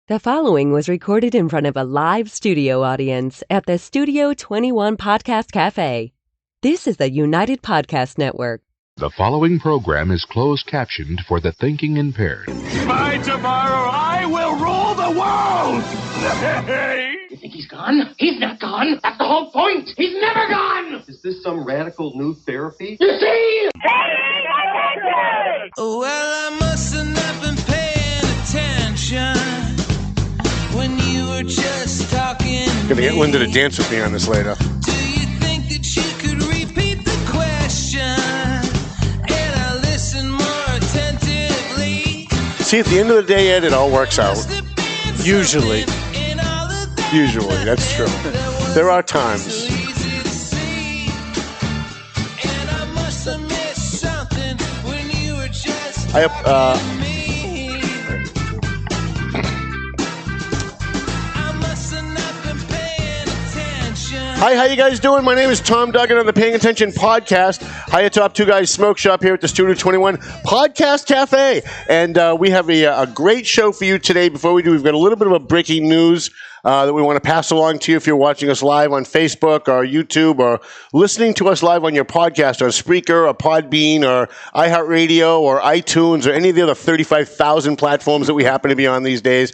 The following was recorded in front of a live studio audience at the Studio 21 Podcast Cafe. This is the United Podcast Network. The following program is closed captioned for the thinking impaired. By tomorrow, I will rule the world! You think he's gone? He's not gone. That's the whole point. He's never gone. Is this some radical new therapy? You see? Well, I must have not been paying attention when you were just talking. Gonna get Linda to dance with me on this later. Do you think that you could repeat the question? And I listen more attentively. See, at the end of the day, Ed, it all works out. Usually, that's true. There are times. Hi, how you guys doing? My name is Tom Duggan on the Paying Attention Podcast. Hiya Top Two Guys Smoke Shop here at the Studio 21 Podcast Cafe. And we have a great show for you today. Before we do, we've got a little bit of a breaking news that we want to pass along to you if you're watching us live on Facebook or YouTube or listening to us live on your podcast on Spreaker or Podbean or iHeartRadio or iTunes or any of the other 35,000 platforms that we happen to be on these days.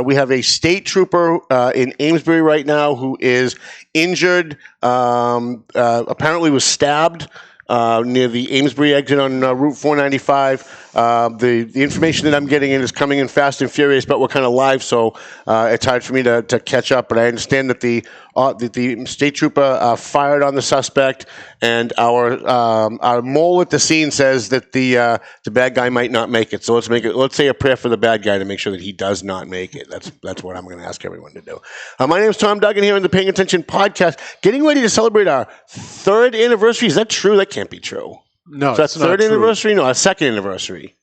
We have a state trooper in Amesbury right now who is injured, apparently was stabbed near the Amesbury exit on Route 495. The information that I'm getting in is coming in fast and furious, but we're kind of live, so it's hard for me to catch up. But I understand that the state trooper fired on the suspect, and our mole at the scene says that the bad guy might not make it. So let's say a prayer for the bad guy to make sure that he does not make it. That's what I'm going to ask everyone to do. My name is Tom Duggan here on the Paying Attention Podcast, getting ready to celebrate our third anniversary. Is that true? That can't be true. no, Is that it's third not true. anniversary? No, our second anniversary.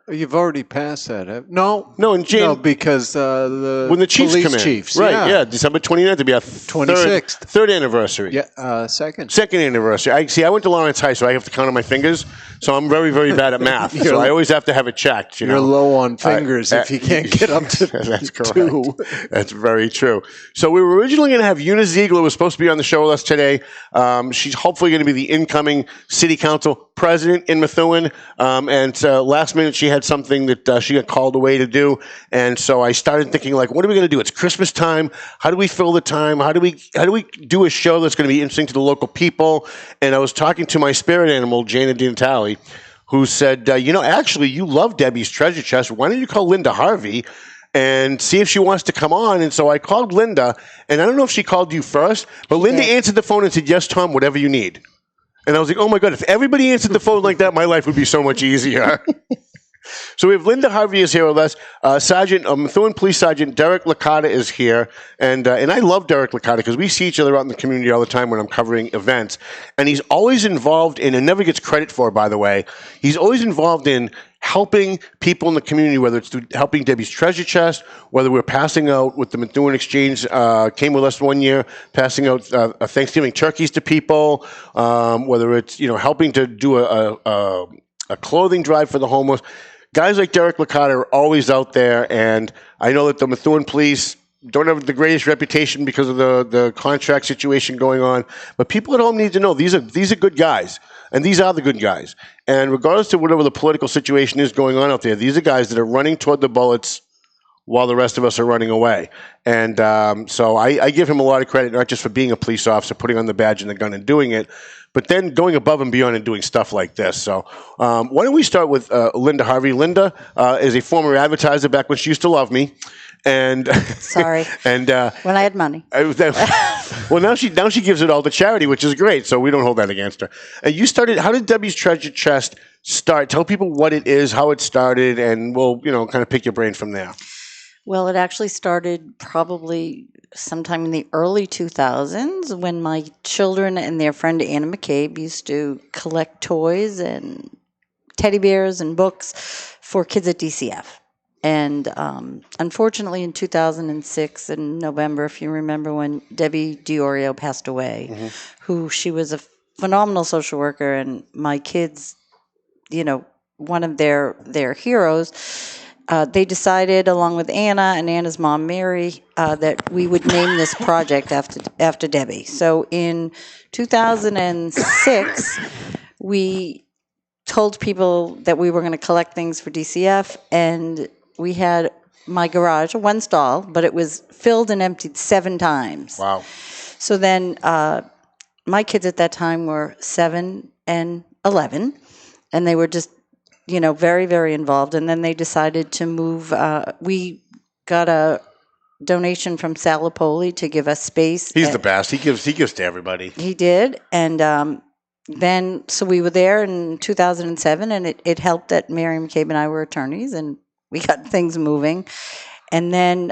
You've already passed that. No, in January. No, because When the Chiefs police come in. chiefs, Right, yeah. December 29th will be our 26th. third anniversary. Yeah, second. Second anniversary. I went to Lawrence High, so I have to count on my fingers. So I'm very, very bad at math. So I always have to have it checked. You're low on fingers if you can't get up to That's correct. 2. That's very true. So we were originally going to have Una Ziegler, who was supposed to be on the show with us today. She's hopefully going to be the incoming city council president in Methuen. And last minute she had something that she got called away to do. And so I started thinking, like, what are we going to do? It's Christmas time. How do we fill the time? How do we do a show that's going to be interesting to the local people? And I was talking to my spirit animal, Jana DiNatale, who said, actually, you love Debbie's Treasure Chest. Why don't you call Linda Harvey and see if she wants to come on? And so I called Linda, and I don't know if she called you first, but Linda answered the phone and said, yes, Tom, whatever you need. And I was like, oh, my God, if everybody answered the phone like that, my life would be so much easier. So we have Linda Harvey is here with us. Methuen Police Sergeant Derek Licata is here. And I love Derek Licata because we see each other out in the community all the time when I'm covering events. And he's always involved in, and never gets credit for, by the way, he's always involved in helping people in the community, whether it's through helping Debbie's Treasure Chest, whether we're passing out with the Methuen Exchange, came with us one year, passing out Thanksgiving turkeys to people, whether it's, helping to do a clothing drive for the homeless. Guys like Derek Licata are always out there, and I know that the Methuen police don't have the greatest reputation because of the contract situation going on, but people at home need to know these are good guys, and these are the good guys. And regardless of whatever the political situation is going on out there, these are guys that are running toward the bullets while the rest of us are running away. And so I give him a lot of credit, not just for being a police officer, putting on the badge and the gun and doing it, but then going above and beyond and doing stuff like this. So why don't we start with Linda Harvey. Linda is a former advertiser back when she used to love me. And sorry. And when I had money. Well, now she gives it all to charity, which is great. So we don't hold that against her. You started. How did Debbie's Treasure Chest start? Tell people what it is, how it started, and we'll kind of pick your brain from there. Well, it actually started probably sometime in the early 2000s when my children and their friend Anna McCabe used to collect toys and teddy bears and books for kids at DCF. And unfortunately, in 2006, in November, if you remember, when Debbie Diorio passed away, who she was a phenomenal social worker, and my kids, one of their heroes, they decided, along with Anna and Anna's mom, Mary, that we would name this project after Debbie. So in 2006, we told people that we were going to collect things for DCF, and we had my garage, one stall, but it was filled and emptied 7 times. Wow. So then my kids at that time were 7 and 11, and they were just, very, very involved. And then they decided to move. We got a donation from Salapoli to give us space. He's the best. He gives to everybody. He did. And then, so we were there in 2007, and it helped that Mary McCabe and I were attorneys, and we got things moving. And then,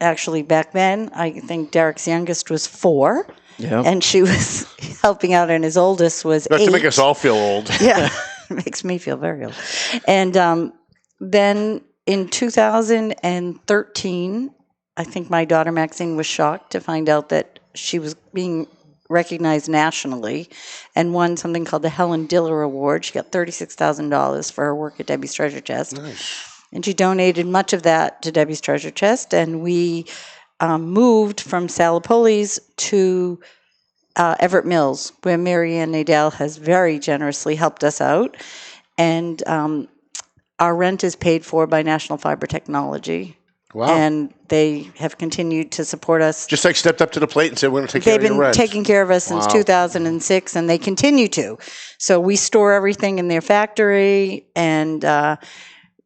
actually, back then, I think Derek's youngest was 4. Yeah. And she was helping out, and his oldest was 8. Not to make us all feel old. Yeah, it makes me feel very old. And then in 2013, I think my daughter Maxine was shocked to find out that she was being recognized nationally and won something called the Helen Diller Award. She got $36,000 for her work at Debbie's Treasure Chest. Nice. And she donated much of that to Debbie's Treasure Chest, and we moved from Salapoli's to Everett Mills, where Mary Ann Nadell has very generously helped us out. And our rent is paid for by National Fiber Technology. Wow. And they have continued to support us. Just like stepped up to the plate and said, we're going to take care of your They've been rent. taking care of us since 2006, and they continue to. So we store everything in their factory, and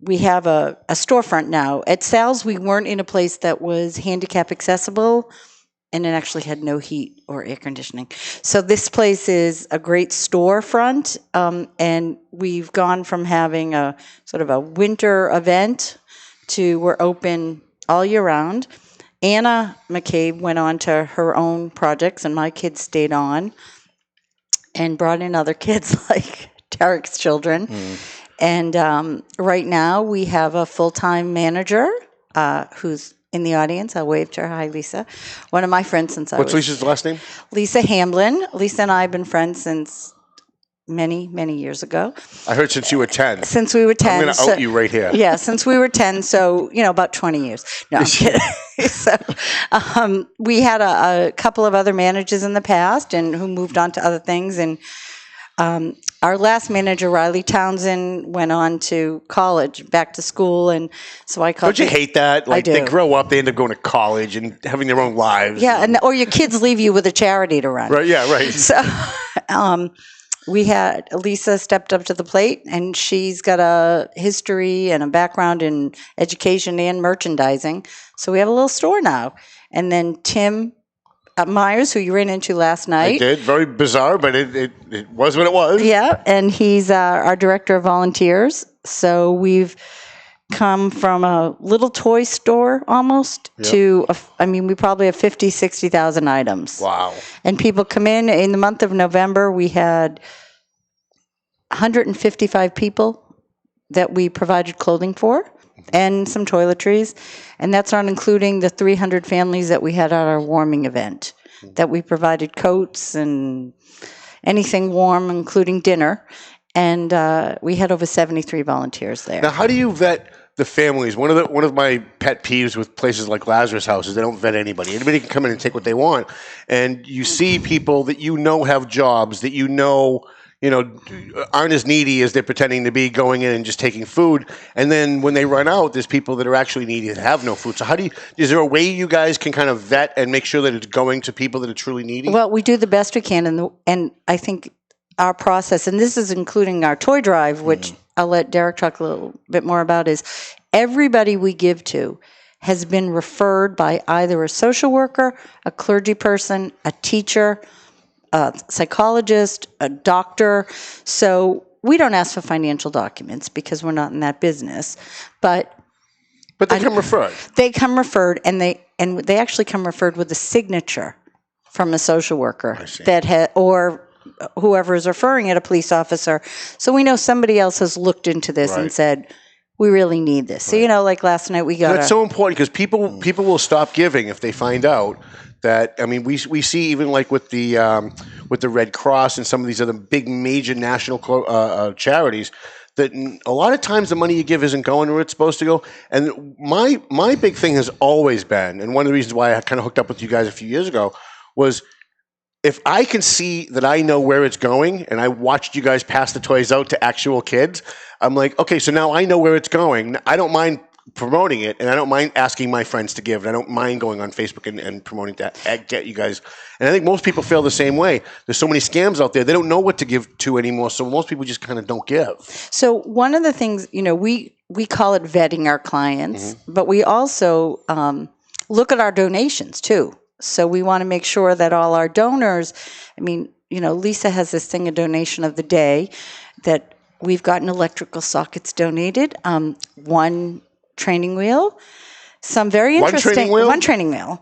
we have a storefront now. At Sal's, we weren't in a place that was handicap accessible, and it actually had no heat or air conditioning. So this place is a great storefront, and we've gone from having a sort of a winter event to we're open all year round. Anna McCabe went on to her own projects, and my kids stayed on and brought in other kids like Derek's children. And right now we have a full-time manager who's in the audience. I'll wave to her. Hi, Lisa. One of my friends since I was... What's Lisa's last name? Lisa Hamblin. Lisa and I have been friends since many, many years ago. I heard since you were 10. Since we were 10. I'm going to out you right here. Yeah, since we were 10, so, about 20 years. No, I'm kidding. So we had a couple of other managers in the past and who moved on to other things, and our last manager, Riley Townsend, went on to college, back to school, and so I called. Don't you hate that? Like, I do. they grow up, they end up going to college and having their own lives. Yeah, or your kids leave you with a charity to run. Right, yeah, right. So we had Lisa stepped up to the plate, and she's got a history and a background in education and merchandising. So we have a little store now. And then Tim Myers, who you ran into last night. I did. Very bizarre, but it was what it was. Yeah, and he's our director of volunteers. So we've come from a little toy store almost to, we probably have 50, 60,000 items. Wow. And people come in the month of November, we had 155 people that we provided clothing for and some toiletries. And that's not including the 300 families that we had at our warming event, that we provided coats and anything warm, including dinner. And we had over 73 volunteers there. Now, how do you vet the families? One of my pet peeves with places like Lazarus House is they don't vet anybody. Anybody can come in and take what they want. And you see people that have jobs, that aren't as needy as they're pretending to be, going in and just taking food. And then when they run out, there's people that are actually needy that have no food. So is there a way you guys can kind of vet and make sure that it's going to people that are truly needy? Well, we do the best we can. And I think our process, and this is including our toy drive, which I'll let Derek talk a little bit more about, is everybody we give to has been referred by either a social worker, a clergy person, a teacher, a psychologist, a doctor. So we don't ask for financial documents because we're not in that business. But they come referred. They come referred, and they actually come referred with a signature from a social worker or whoever is referring it, a police officer. So we know somebody else has looked into this and said, we really need this. So, like last night we got That's so important because people will stop giving if they find out that, we see even like with the Red Cross and some of these other big major national charities, that a lot of times the money you give isn't going where it's supposed to go. And my big thing has always been, and one of the reasons why I kind of hooked up with you guys a few years ago was, if I can see that I know where it's going, and I watched you guys pass the toys out to actual kids, I'm like, okay, so now I know where it's going. I don't mind promoting it, and I don't mind asking my friends to give, and I don't mind going on Facebook and promoting that, get you guys. And I think most people feel the same way. There's so many scams out there, they don't know what to give to anymore, so most people just kind of don't give. So one of the things, we call it vetting our clients, but we also look at our donations too. So we want to make sure that all our donors, Lisa has this thing, a donation of the day, that we've gotten electrical sockets donated, one training wheel, some very interesting, one training wheel,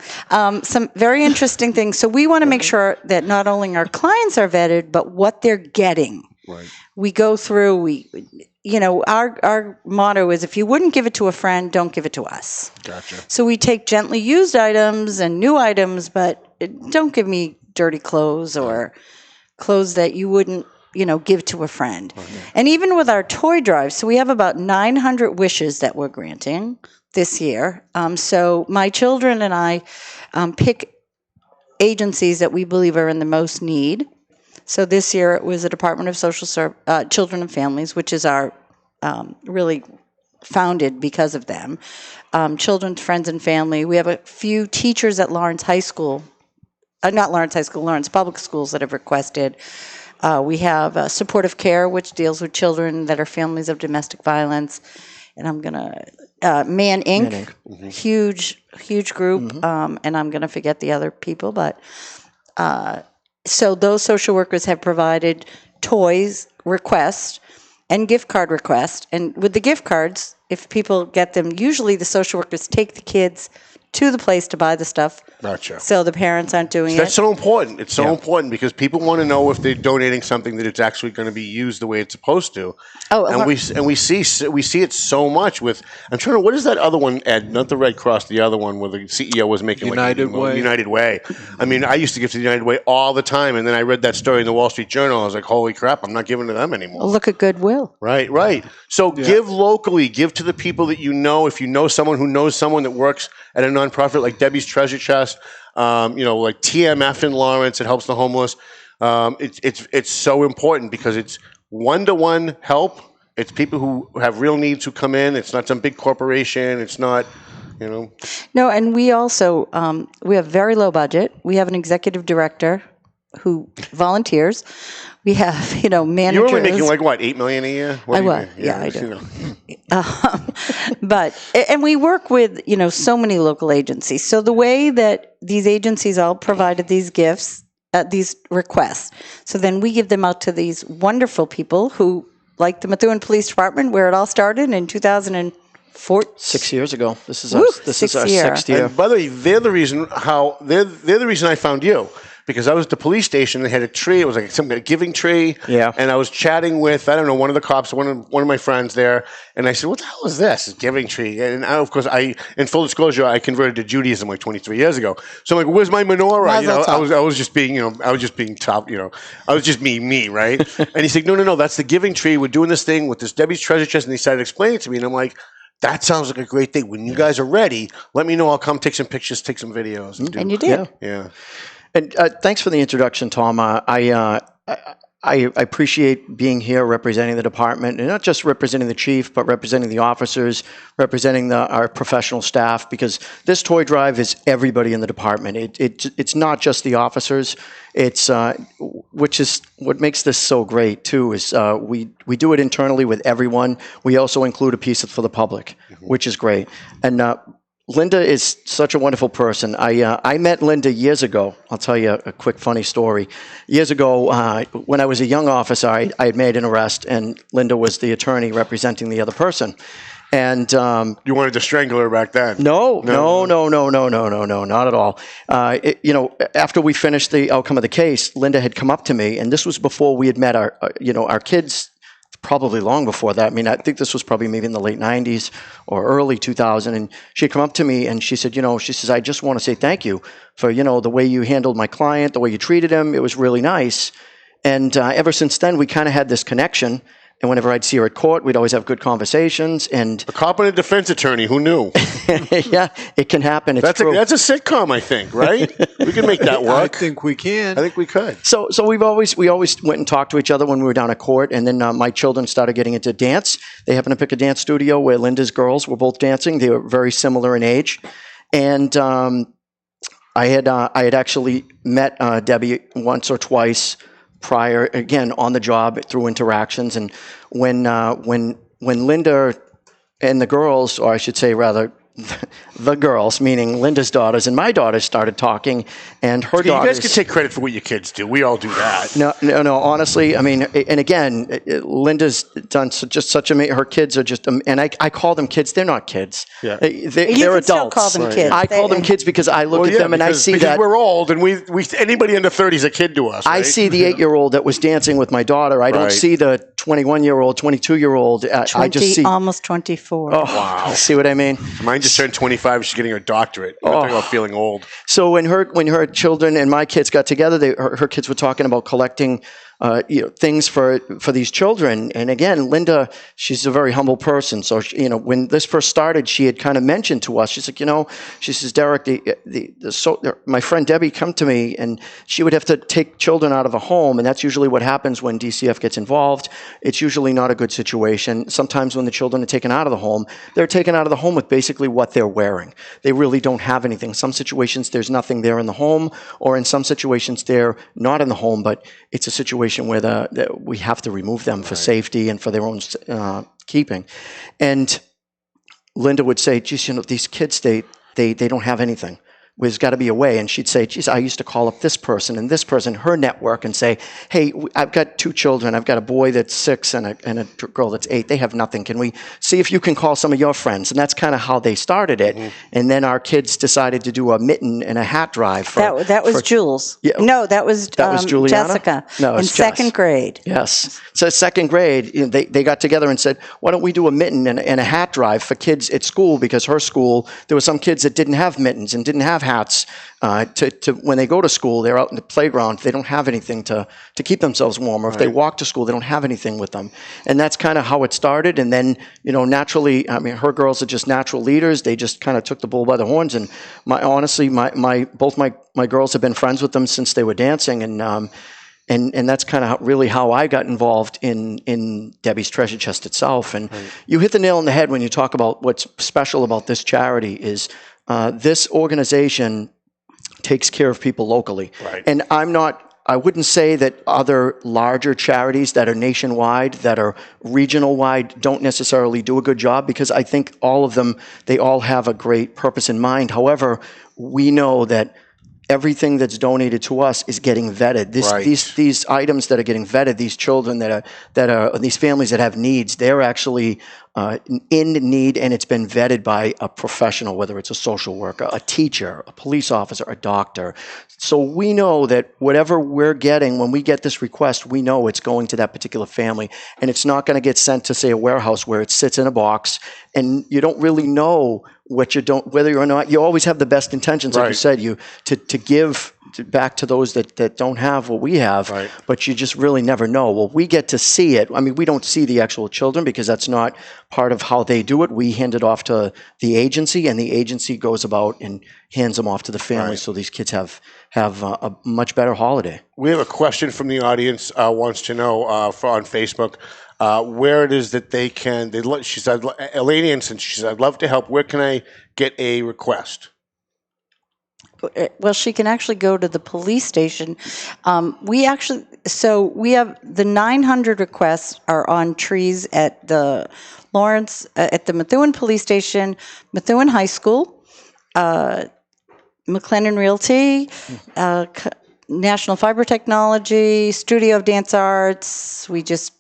some very interesting things. So we want to make sure that not only our clients are vetted, but what they're getting. Right. We go through, our motto is, if you wouldn't give it to a friend, don't give it to us. Gotcha. So we take gently used items and new items, but don't give me dirty clothes or clothes that you wouldn't, give to a friend. Okay. And even with our toy drive, so we have about 900 wishes that we're granting this year. So my children and I pick agencies that we believe are in the most need. So this year it was the Department of Children and Families, which is our really founded because of them. Children's Friends and Family. We have a few teachers at Lawrence High School, Lawrence Public Schools that have requested. We have Supportive Care, which deals with children that are families of domestic violence. And I'm going to, Man Inc., huge group, and I'm going to forget the other people, but so those social workers have provided toys requests and gift card requests. And with the gift cards, if people get them, usually the social workers take the kids to the place to buy the stuff. Gotcha. So the parents aren't doing it. That's so important. It's so important because people want to know if they're donating something that it's actually going to be used the way it's supposed to. Oh, and we see it so much with. I'm trying to. What is that other one, Ed? Not the Red Cross. The other one where the CEO was making United Way. United Way. I mean, I used to give to the United Way all the time, and then I read that story in the Wall Street Journal. I was like, holy crap! I'm not giving to them anymore. Look at Goodwill. Right. So give locally. Give to the people that you know. If you know someone who knows someone that works at a nonprofit like Debbie's Treasure Chest. Like TMF in Lawrence, it helps the homeless. It's so important because it's one-to-one help. It's people who have real needs who come in. It's not some big corporation. It's not, No, and we also, we have very low budget. We have an executive director who volunteers. We have, managers. You're only making $8 million a year? I was, I do. And we work with, so many local agencies. So the way that these agencies all provided these gifts, these requests, so then we give them out to these wonderful people who, like the Methuen Police Department, where it all started in 2004. 6 years ago. This is our 6th year. And by the way, they're the reason I found you. Because I was at the police station, they had a tree. It was like some kind of giving tree. Yeah. And I was chatting with, I don't know, one of the cops, one of my friends there. And I said, what the hell is this? It's giving tree. And of course, in full disclosure, I converted to Judaism 23 years ago. So I'm like, where's my menorah? I was just being, I was just being top, I was just me, right? And he said, no, that's the giving tree. We're doing this thing with this Debbie's Treasure Chest. And he started explaining it to me. And I'm like, that sounds like a great thing. When you guys are ready, let me know. I'll come take some pictures, take some videos. And you did. Yeah. And thanks for the introduction, Tom. I appreciate being here representing the department, and not just representing the chief, but representing the officers, representing our professional staff, because this toy drive is everybody in the department. It's not just the officers. It's which is what makes this so great too. Is we do it internally with everyone. We also include a piece for the public, which is great. And Linda is such a wonderful person. I met Linda years ago. I'll tell you a quick funny story. Years ago, when I was a young officer, I had made an arrest, and Linda was the attorney representing the other person. And you wanted to strangle her back then? No, not at all. After we finished the outcome of the case, Linda had come up to me, and this was before we had met our kids. Probably long before that. I mean, I think this was probably maybe in the late 90s or early 2000. And she come up to me and she said, she says, I just want to say thank you for, the way you handled my client, the way you treated him. It was really nice. And ever since then, we kind of had this connection. And whenever I'd see her at court, we'd always have good conversations. And a cop and a defense attorney, who knew? yeah, it can happen. It's that's true. That's a sitcom, I think, right? We can make that work. I think we can. I think we could. So we always went and talked to each other when we were down at court. And then my children started getting into dance. They happened to pick a dance studio where Linda's girls were both dancing. They were very similar in age. And I had actually met Debbie once or twice prior, again, on the job through interactions. And when Linda and the girls, or I should say rather, the girls, meaning Linda's daughters and my daughters, started talking, and her daughters... You guys can take credit for what your kids do. We all do that. No. Honestly, I mean, and again, Linda's done just such her kids are just, and I call them kids. They're not kids. Yeah. They're adults. Still call them kids. I call them kids because I look at them and I see that we're old, and we anybody under 30 is a kid to us. Right? I see the 8-year-old that was dancing with my daughter. I don't see the 21-year-old, 22-year-old. I just see almost 24. Oh, wow! See what I mean? Mine just turned 25. She's getting her doctorate. I'm talking about feeling old. So when her children and my kids got together, her kids were talking about collecting things for these children. And again, Linda, she's a very humble person. So when this first started, she had kind of mentioned to us. She's like, she says, Derek, my friend Debbie come to me, and she would have to take children out of a home, and that's usually what happens when DCF gets involved. It's usually not a good situation. Sometimes when the children are taken out of the home, they're taken out of the home with basically what they're wearing. They really don't have anything. Some situations there's nothing there in the home, or in some situations they're not in the home, but it's a situation where we have to remove them for safety and for their own keeping. And Linda would say, geez, these kids, they don't have anything. There's got to be a way. And she'd say, geez, I used to call up this person and this person, her network, and say, hey, I've got 2 children. I've got a boy that's 6 and a girl that's 8. They have nothing. Can we see if you can call some of your friends? And that's kind of how they started it. Mm-hmm. And then our kids decided to do a mitten and a hat drive. That was Jules. Yeah. No, that was Juliana? Jessica. No, in second grade. Yes. So second grade, they got together and said, why don't we do a mitten and a hat drive for kids at school? Because her school, there were some kids that didn't have mittens and didn't have hats. To when they go to school, they're out in the playground. They don't have anything to keep themselves warm. Or if they walk to school, they don't have anything with them. And that's kind of how it started. And then, naturally, I mean, her girls are just natural leaders. They just kind of took the bull by the horns. And both my girls have been friends with them since they were dancing. And that's kind of really how I got involved in Debbie's Treasure Chest itself. And you hit the nail on the head when you talk about what's special about this charity is this organization takes care of people locally. Right. And I wouldn't say that other larger charities that are nationwide, that are regional wide, don't necessarily do a good job, because I think all of them, they all have a great purpose in mind. However, we know that everything that's donated to us is getting vetted. These items that are getting vetted, these children that are these families that have needs, they're actually in need, and it's been vetted by a professional, whether it's a social worker, a teacher, a police officer, a doctor. So we know that whatever we're getting, when we get this request, we know it's going to that particular family, and it's not going to get sent to, say, a warehouse where it sits in a box, and you don't really know whether or not you always have the best intentions, like you said, to give back to those that don't have what we have, but you just really never know. Well, we get to see it. I mean, we don't see the actual children because that's not part of how they do it. We hand it off to the agency, and the agency goes about and hands them off to the family, so these kids have a much better holiday. We have a question from the audience wants to know on Facebook where it is that they can. She said, Elaine Anson, she said, I'd love to help. Where can I get a request? Well, she can actually go to the police station. We have the 900 requests are on trees at the at the Methuen Police Station, Methuen High School, McLennan Realty, National Fiber Technology, Studio of Dance Arts.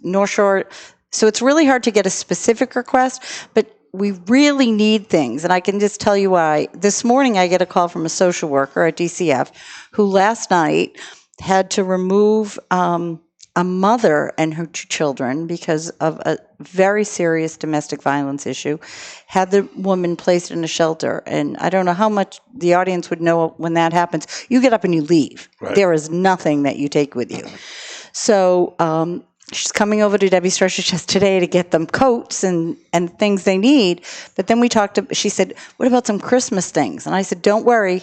North Shore. So it's really hard to get a specific request, but we really need things, and I can just tell you why. This morning I get a call from a social worker at DCF who last night had to remove a mother and her 2 children because of a very serious domestic violence issue, had the woman placed in a shelter. And I don't know how much the audience would know when that happens. You get up and you leave. Right. There is nothing that you take with you. So she's coming over to Debbie's Treasure Chest today to get them coats and things they need. But then she said, what about some Christmas things? And I said, don't worry.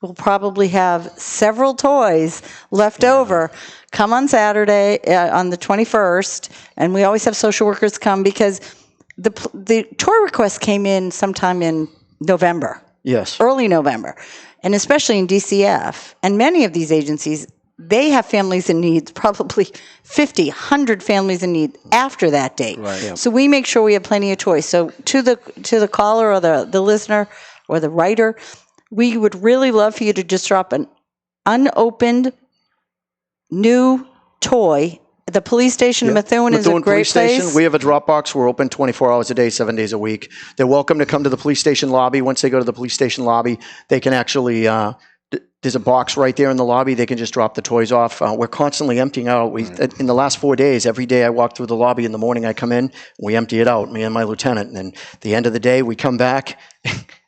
We'll probably have several toys left over. Come on Saturday, on the 21st. And we always have social workers come because the toy request came in sometime in November. Yes. Early November. And especially in DCF. And many of these agencies, they have families in need, probably 50, 100 families in need after that date. Right. Yeah. So we make sure we have plenty of choice. So to the caller or the listener or the writer, we would really love for you to just drop an unopened new toy. The police station in Methuen is a great place. We have a drop box. We're open 24 hours a day, 7 days a week. They're welcome to come to the police station lobby. Once they go to the police station lobby, they can actually... there's a box right there in the lobby. They can just drop the toys off. We're constantly emptying out. In the last 4 days, every day I walk through the lobby in the morning, I come in, we empty it out, me and my lieutenant. And then at the end of the day, we come back,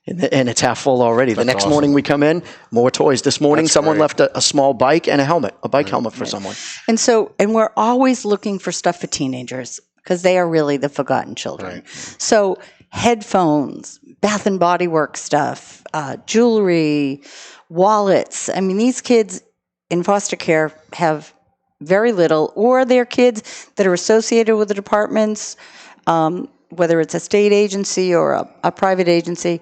and it's half full already. The next morning we come in, more toys. This morning, someone left a small bike and a bike helmet for someone. And we're always looking for stuff for teenagers because they are really the forgotten children. Right. So headphones, Bath and Body Works stuff, jewelry, wallets. I mean, these kids in foster care have very little, or they're kids that are associated with the departments, whether it's a state agency or a private agency.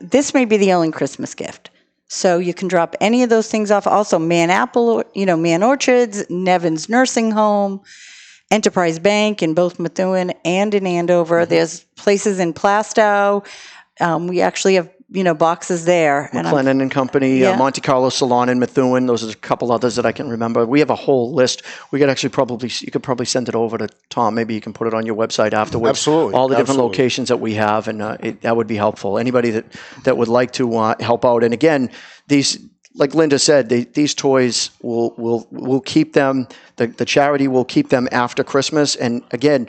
This may be the only Christmas gift. So you can drop any of those things off. Also, Man Orchards, Nevin's Nursing Home, Enterprise Bank in both Methuen and in Andover. Mm-hmm. There's places in Plastow. We actually have boxes there. McLennan and Company, Monte Carlo Salon in Methuen. Those are a couple others that I can remember. We have a whole list. We could actually you could probably send it over to Tom. Maybe you can put it on your website afterwards. Absolutely. All the different locations that we have, and that would be helpful. Anybody that would like to help out. And again, these, like Linda said, these toys will keep them. The charity will keep them after Christmas. And again,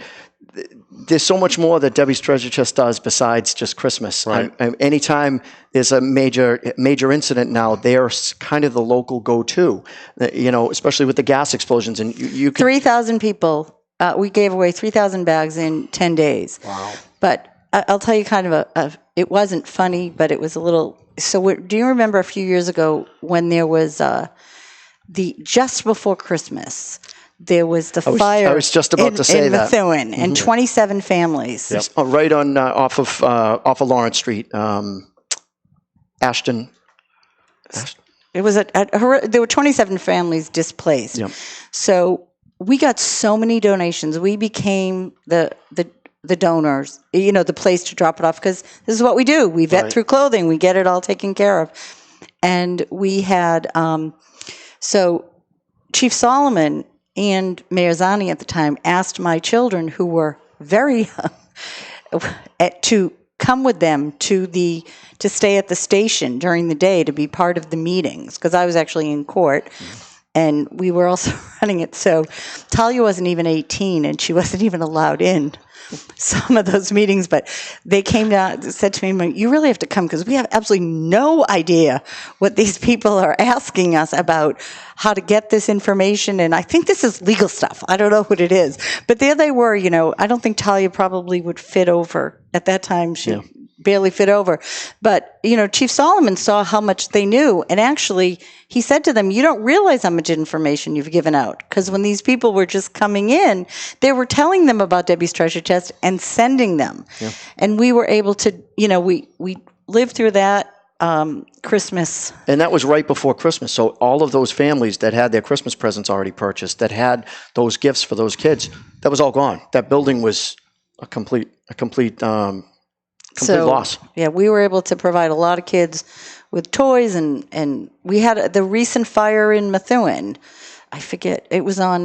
there's so much more that Debbie's Treasure Chest does besides just Christmas. Right. Anytime there's a major incident now, they're kind of the local go-to, especially with the gas explosions. And you 3,000 people, we gave away 3,000 bags in 10 days. Wow. But I'll tell you kind of it wasn't funny, but it was a little, do you remember a few years ago when there was just before Christmas, there was the fire. I was just about to say in that. Methuen, and 27 families. Yep. Right on off of Lawrence Street, Ashton. It was there were 27 families displaced. Yep. So we got so many donations. We became the donors. The place to drop it off because this is what we do. We vet through clothing. We get it all taken care of, and we had so Chief Solomon and Mayor Zani at the time asked my children, who were very young, to come with them to stay at the station during the day to be part of the meetings, because I was actually in court, and we were also running it. So Talia wasn't even 18, and she wasn't even allowed in some of those meetings, but they came down and said to me, you really have to come because we have absolutely no idea what these people are asking us about, how to get this information, and I think this is legal stuff. I don't know what it is. But there they were, I don't think Talia probably would fit over. At that time, she barely fit over. But, Chief Solomon saw how much they knew, and actually he said to them, you don't realize how much information you've given out, because when these people were just coming in, they were telling them about Debbie's Treasure Chest and sending them. Yeah. And we were able to, we lived through that Christmas. And that was right before Christmas. So all of those families that had their Christmas presents already purchased, that had those gifts for those kids, that was all gone. That building was a complete loss. Yeah, we were able to provide a lot of kids with toys, and we had the recent fire in Methuen. I forget, it was on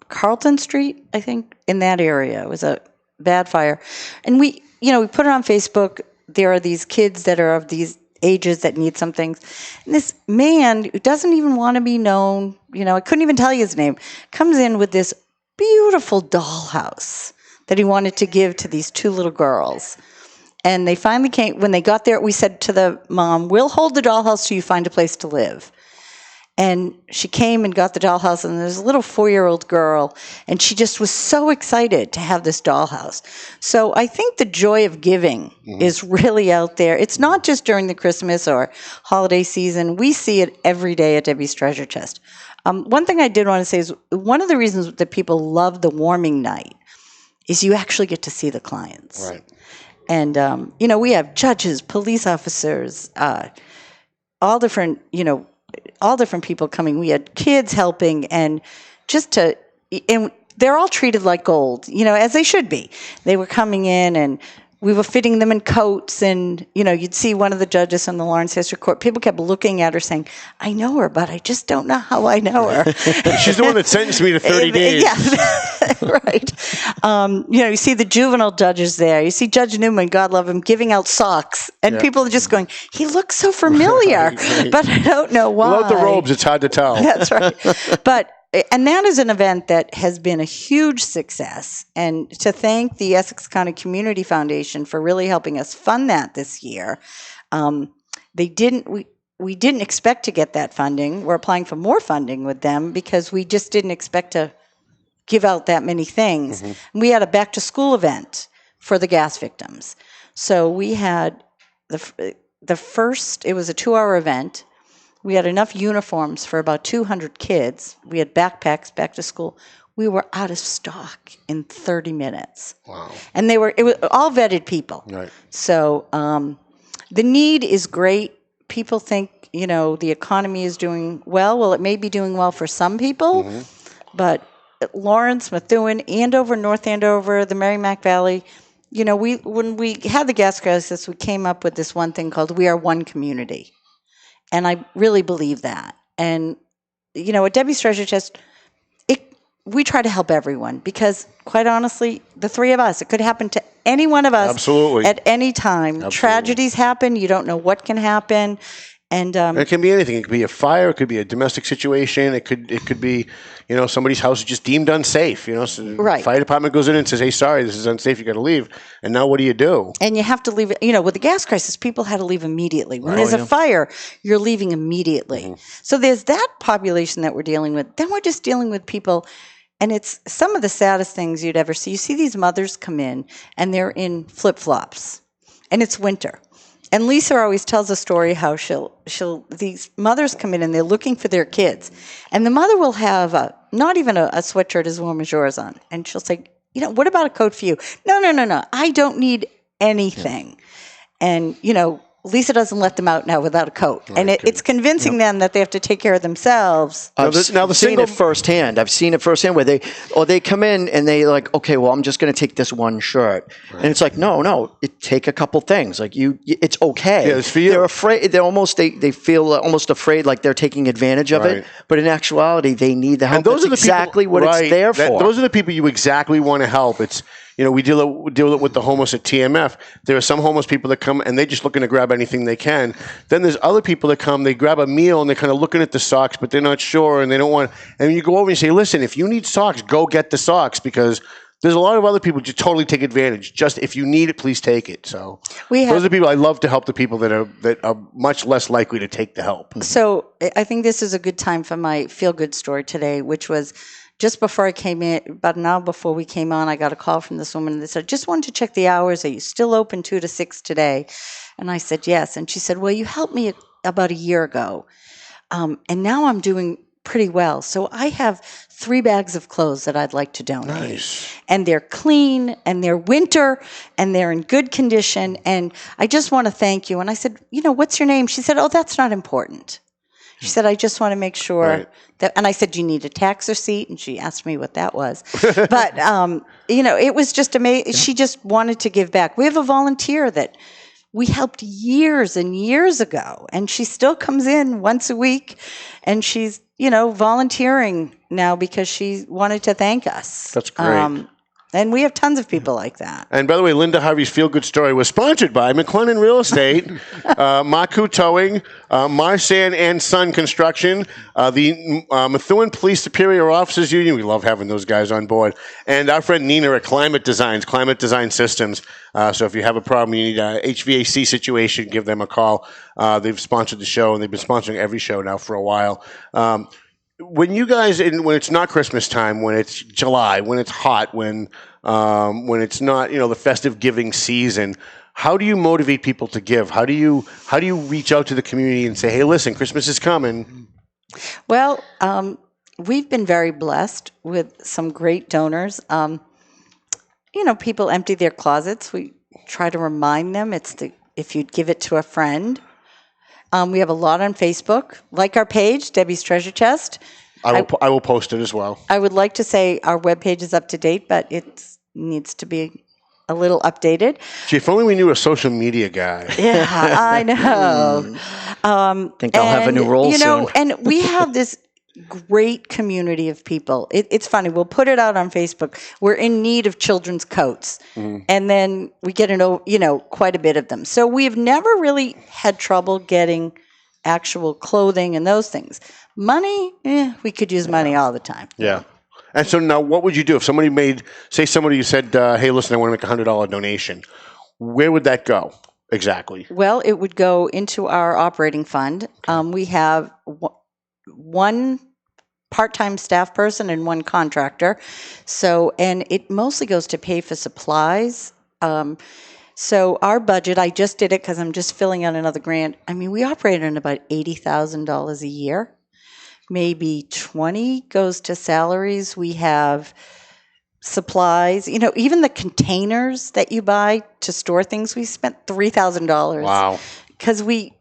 Carlton Street, I think, in that area. It was a bad fire. And we put it on Facebook. There are these kids that are of these ages that need some things. And this man who doesn't even want to be known, I couldn't even tell you his name, comes in with this beautiful dollhouse that he wanted to give to these two little girls. And they finally came. When they got there, we said to the mom, we'll hold the dollhouse till you find a place to live. And she came and got the dollhouse, and there's a little 4-year-old girl, and she just was so excited to have this dollhouse. So I think the joy of giving is really out there. It's not just during the Christmas or holiday season. We see it every day at Debbie's Treasure Chest. One thing I did want to say is one of the reasons that people love the warming night is you actually get to see the clients. Right. And, we have judges, police officers, all different people coming. We had kids helping, and and they're all treated like gold, as they should be. They were coming in, and we were fitting them in coats, and, you'd see one of the judges on the Lawrence District Court. People kept looking at her saying, I know her, but I just don't know how I know her. She's the one that sentenced me to 30 days. Yeah, right. You see the juvenile judges there. You see Judge Newman, God love him, giving out socks. And people are just going, he looks so familiar, but I don't know why. Without the robes, it's hard to tell. That's right. And that is an event that has been a huge success. And to thank the Essex County Community Foundation for really helping us fund that this year. We didn't expect to get that funding. We're applying for more funding with them because we just didn't expect to give out that many things. We had a back to school event for the gas victims. So we had the first, it was a 2-hour event. We had enough uniforms for about 200 kids. We had backpacks back to school. We were out of stock in 30 minutes. Wow. And it was all vetted people. Right. So the need is great. People think, the economy is doing well. Well, it may be doing well for some people, but Lawrence, Methuen, Andover, North Andover, the Merrimack Valley, when we had the gas crisis, we came up with this one thing called We Are One Community. And I really believe that. And, at Debbie's Treasure Chest, we try to help everyone because, quite honestly, the three of us, it could happen to any one of us at any time. Absolutely. Tragedies happen. You don't know what can happen. And it can be anything. It could be a fire. It could be a domestic situation. It could be, somebody's house is just deemed unsafe. So right. Fire department goes in and says, "Hey, sorry, this is unsafe. You got to leave." And now, what do you do? And you have to leave. With the gas crisis, people had to leave immediately. When there's a fire, you're leaving immediately. So there's that population that we're dealing with. Then we're just dealing with people, and it's some of the saddest things you'd ever see. You see these mothers come in, and they're in flip flops, and it's winter. And Lisa always tells a story how these mothers come in and they're looking for their kids. And the mother will have not even a sweatshirt as warm as yours on. And she'll say, what about a coat for you? No. I don't need anything. And, Lisa doesn't let them out now without a coat. Right, and it's convincing them that they have to take care of themselves. I've seen it firsthand. I've seen it firsthand where they come in and they like, okay, well, I'm just going to take this one shirt. Right. And it's like, no, take a couple things. Like it's okay. Yeah, it's for you. They're afraid. They feel almost afraid like they're taking advantage of it. But in actuality, they need the help. And those are the exactly people, what it's there for. Those are the people you exactly want to help. It's, we deal with the homeless at TMF. There are some homeless people that come and they're just looking to grab anything they can. Then there's other people that come, they grab a meal and they're kind of looking at the socks, but they're not sure and they don't want. And you go over and say, listen, if you need socks, go get the socks because there's a lot of other people who just totally take advantage. Just if you need it, please take it. So those are the people I love to help. The people that are much less likely to take the help. So I think this is a good time for my feel-good story today, which was. Just before I came in, about an hour before we came on, I got a call from this woman that said, just wanted to check the hours. Are you still open 2 to 6 today? And I said, yes. And she said, well, you helped me about a year ago. And now I'm doing pretty well. So I have 3 bags of clothes that I'd like to donate. Nice. And they're clean, and they're winter, and they're in good condition. And I just want to thank you. And I said, what's your name? She said, oh, that's not important. She said, I just want to make sure that, and I said, do you need a tax receipt? And she asked me what that was. But, it was just amazing. She just wanted to give back. We have a volunteer that we helped years and years ago, and she still comes in once a week, and she's, volunteering now because she wanted to thank us. That's great. And we have tons of people like that. And by the way, Linda Harvey's feel-good story was sponsored by McLennan Real Estate, Maku Towing, Marsan and Son Construction, the Methuen Police Superior Officers Union. We love having those guys on board. And our friend Nina at Climate Design Systems. So if you have a problem, you need a HVAC situation, give them a call. They've sponsored the show, and they've been sponsoring every show now for a while. When you guys, when it's not Christmas time, when it's July, when it's hot, when it's not, the festive giving season, how do you motivate people to give? How do you reach out to the community and say, hey, listen, Christmas is coming? Well, we've been very blessed with some great donors. People empty their closets. We try to remind them if you'd give it to a friend. We have a lot on Facebook. Like our page, Debbie's Treasure Chest. I will post it as well. I would like to say our webpage is up to date, but it needs to be a little updated. Gee, if only we knew a social media guy. Yeah, I know. Think I'll have a new role soon. And we have this great community of people. It's funny. We'll put it out on Facebook. We're in need of children's coats. Mm-hmm. And then we get quite a bit of them. So we've never really had trouble getting actual clothing and those things. Money, we could use money all the time. Yeah. And so now what would you do if somebody said, hey, listen, I want to make a $100 donation. Where would that go exactly? Well, it would go into our operating fund. We have one part-time staff person and one contractor. And it mostly goes to pay for supplies. So our budget, I just did it because I'm just filling out another grant. I mean, we operate on about $80,000 a year. Maybe 20 goes to salaries. We have supplies, even the containers that you buy to store things, we spent $3,000. Wow. Because we're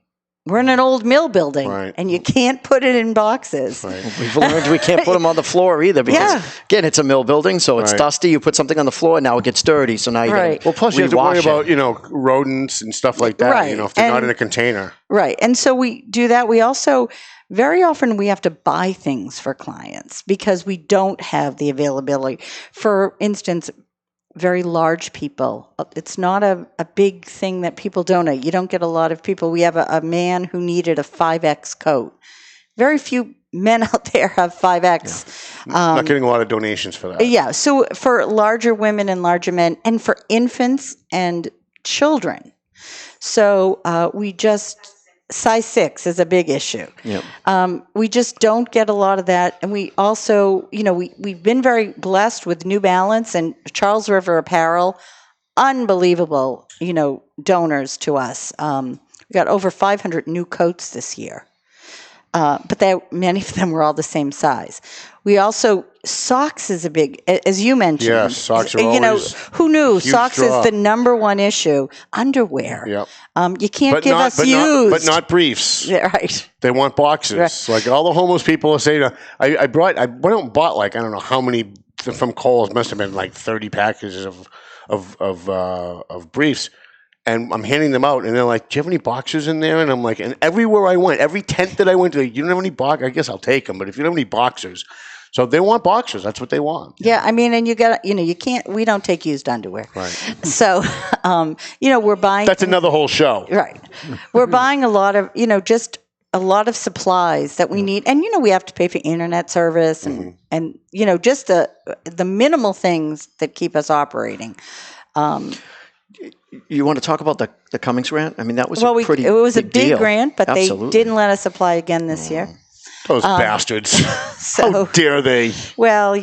in an old mill building, right, and you can't put it in boxes. Right. We've learned we can't put them on the floor either because, again, it's a mill building, so it's dusty. You put something on the floor, and now it gets dirty, so now you got to Well, plus you have to worry about, rodents and stuff like that, if they're not in a container. Right, and so we do that. We also, very often we have to buy things for clients because we don't have the availability. For instance, very large people. It's not a big thing that people donate. You don't get a lot of people. We have a man who needed a 5X coat. Very few men out there have 5X. Yeah. Not getting a lot of donations for that. Yeah. So for larger women and larger men, and for infants and children. So we just... Size 6 is a big issue. Yep. We just don't get a lot of that. And we also, we've been very blessed with New Balance and Charles River Apparel. Unbelievable, donors to us. We got over 500 new coats this year. But many of them were all the same size. We also, socks is a big, as you mentioned. Yes, socks are always who knew? Socks draw. is the number one issue. Underwear. Yep. You can't give us used. But not briefs. Yeah, right. They want boxes. Right. Like all the homeless people are saying, I went out and bought I don't know how many from Kohl's, must have been like 30 packages of briefs. And I'm handing them out, and they're like, do you have any boxers in there? And I'm like, and everywhere I went, every tent that I went to, you don't have any boxers? I guess I'll take them, but if you don't have any boxers. So they want boxers. That's what they want. Yeah, I mean, and you can't, we don't take used underwear. Right. So, we're buying. That's another whole show. Right. We're buying a lot of, just a lot of supplies that we need. And, we have to pay for internet service and just the minimal things that keep us operating. You want to talk about the Cummings grant? I mean, that was it was a big deal. Grant, but Absolutely. They didn't let us apply again this year. Those bastards. How dare they? Well,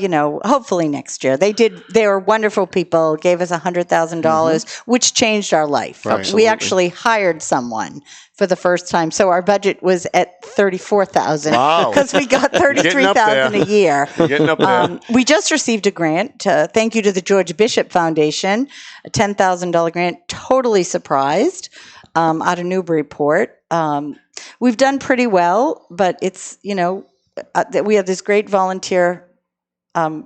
hopefully next year. They did. They were wonderful people, gave us $100,000, which changed our life. Right. We actually hired someone for the first time. So our budget was at $34,000 because we got $33,000 a year. Getting up there. We just received a grant. Thank you to the George Bishop Foundation, a $10,000 grant. Totally surprised out of Newburyport. We've done pretty well, but it's, we have this great volunteer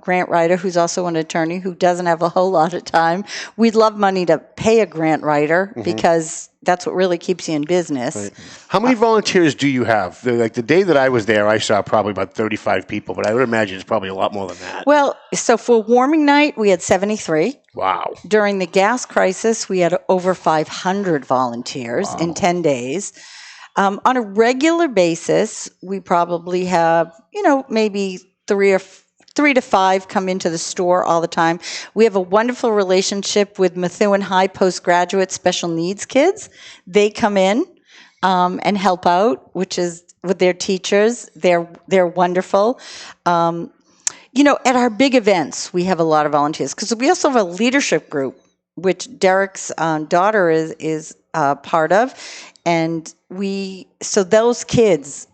grant writer who's also an attorney who doesn't have a whole lot of time. We'd love money to pay a grant writer because that's what really keeps you in business. Right. How many volunteers do you have? Like the day that I was there, I saw probably about 35 people, but I would imagine it's probably a lot more than that. Well, so for warming night, we had 73. Wow. During the gas crisis, we had over 500 volunteers in 10 days. On a regular basis, we probably have, maybe 3 to 5 come into the store all the time. We have a wonderful relationship with Methuen High postgraduate special needs kids. They come in and help out, which is with their teachers. They're wonderful. At our big events, we have a lot of volunteers because we also have a leadership group, which Derek's daughter is part of. And so those kids,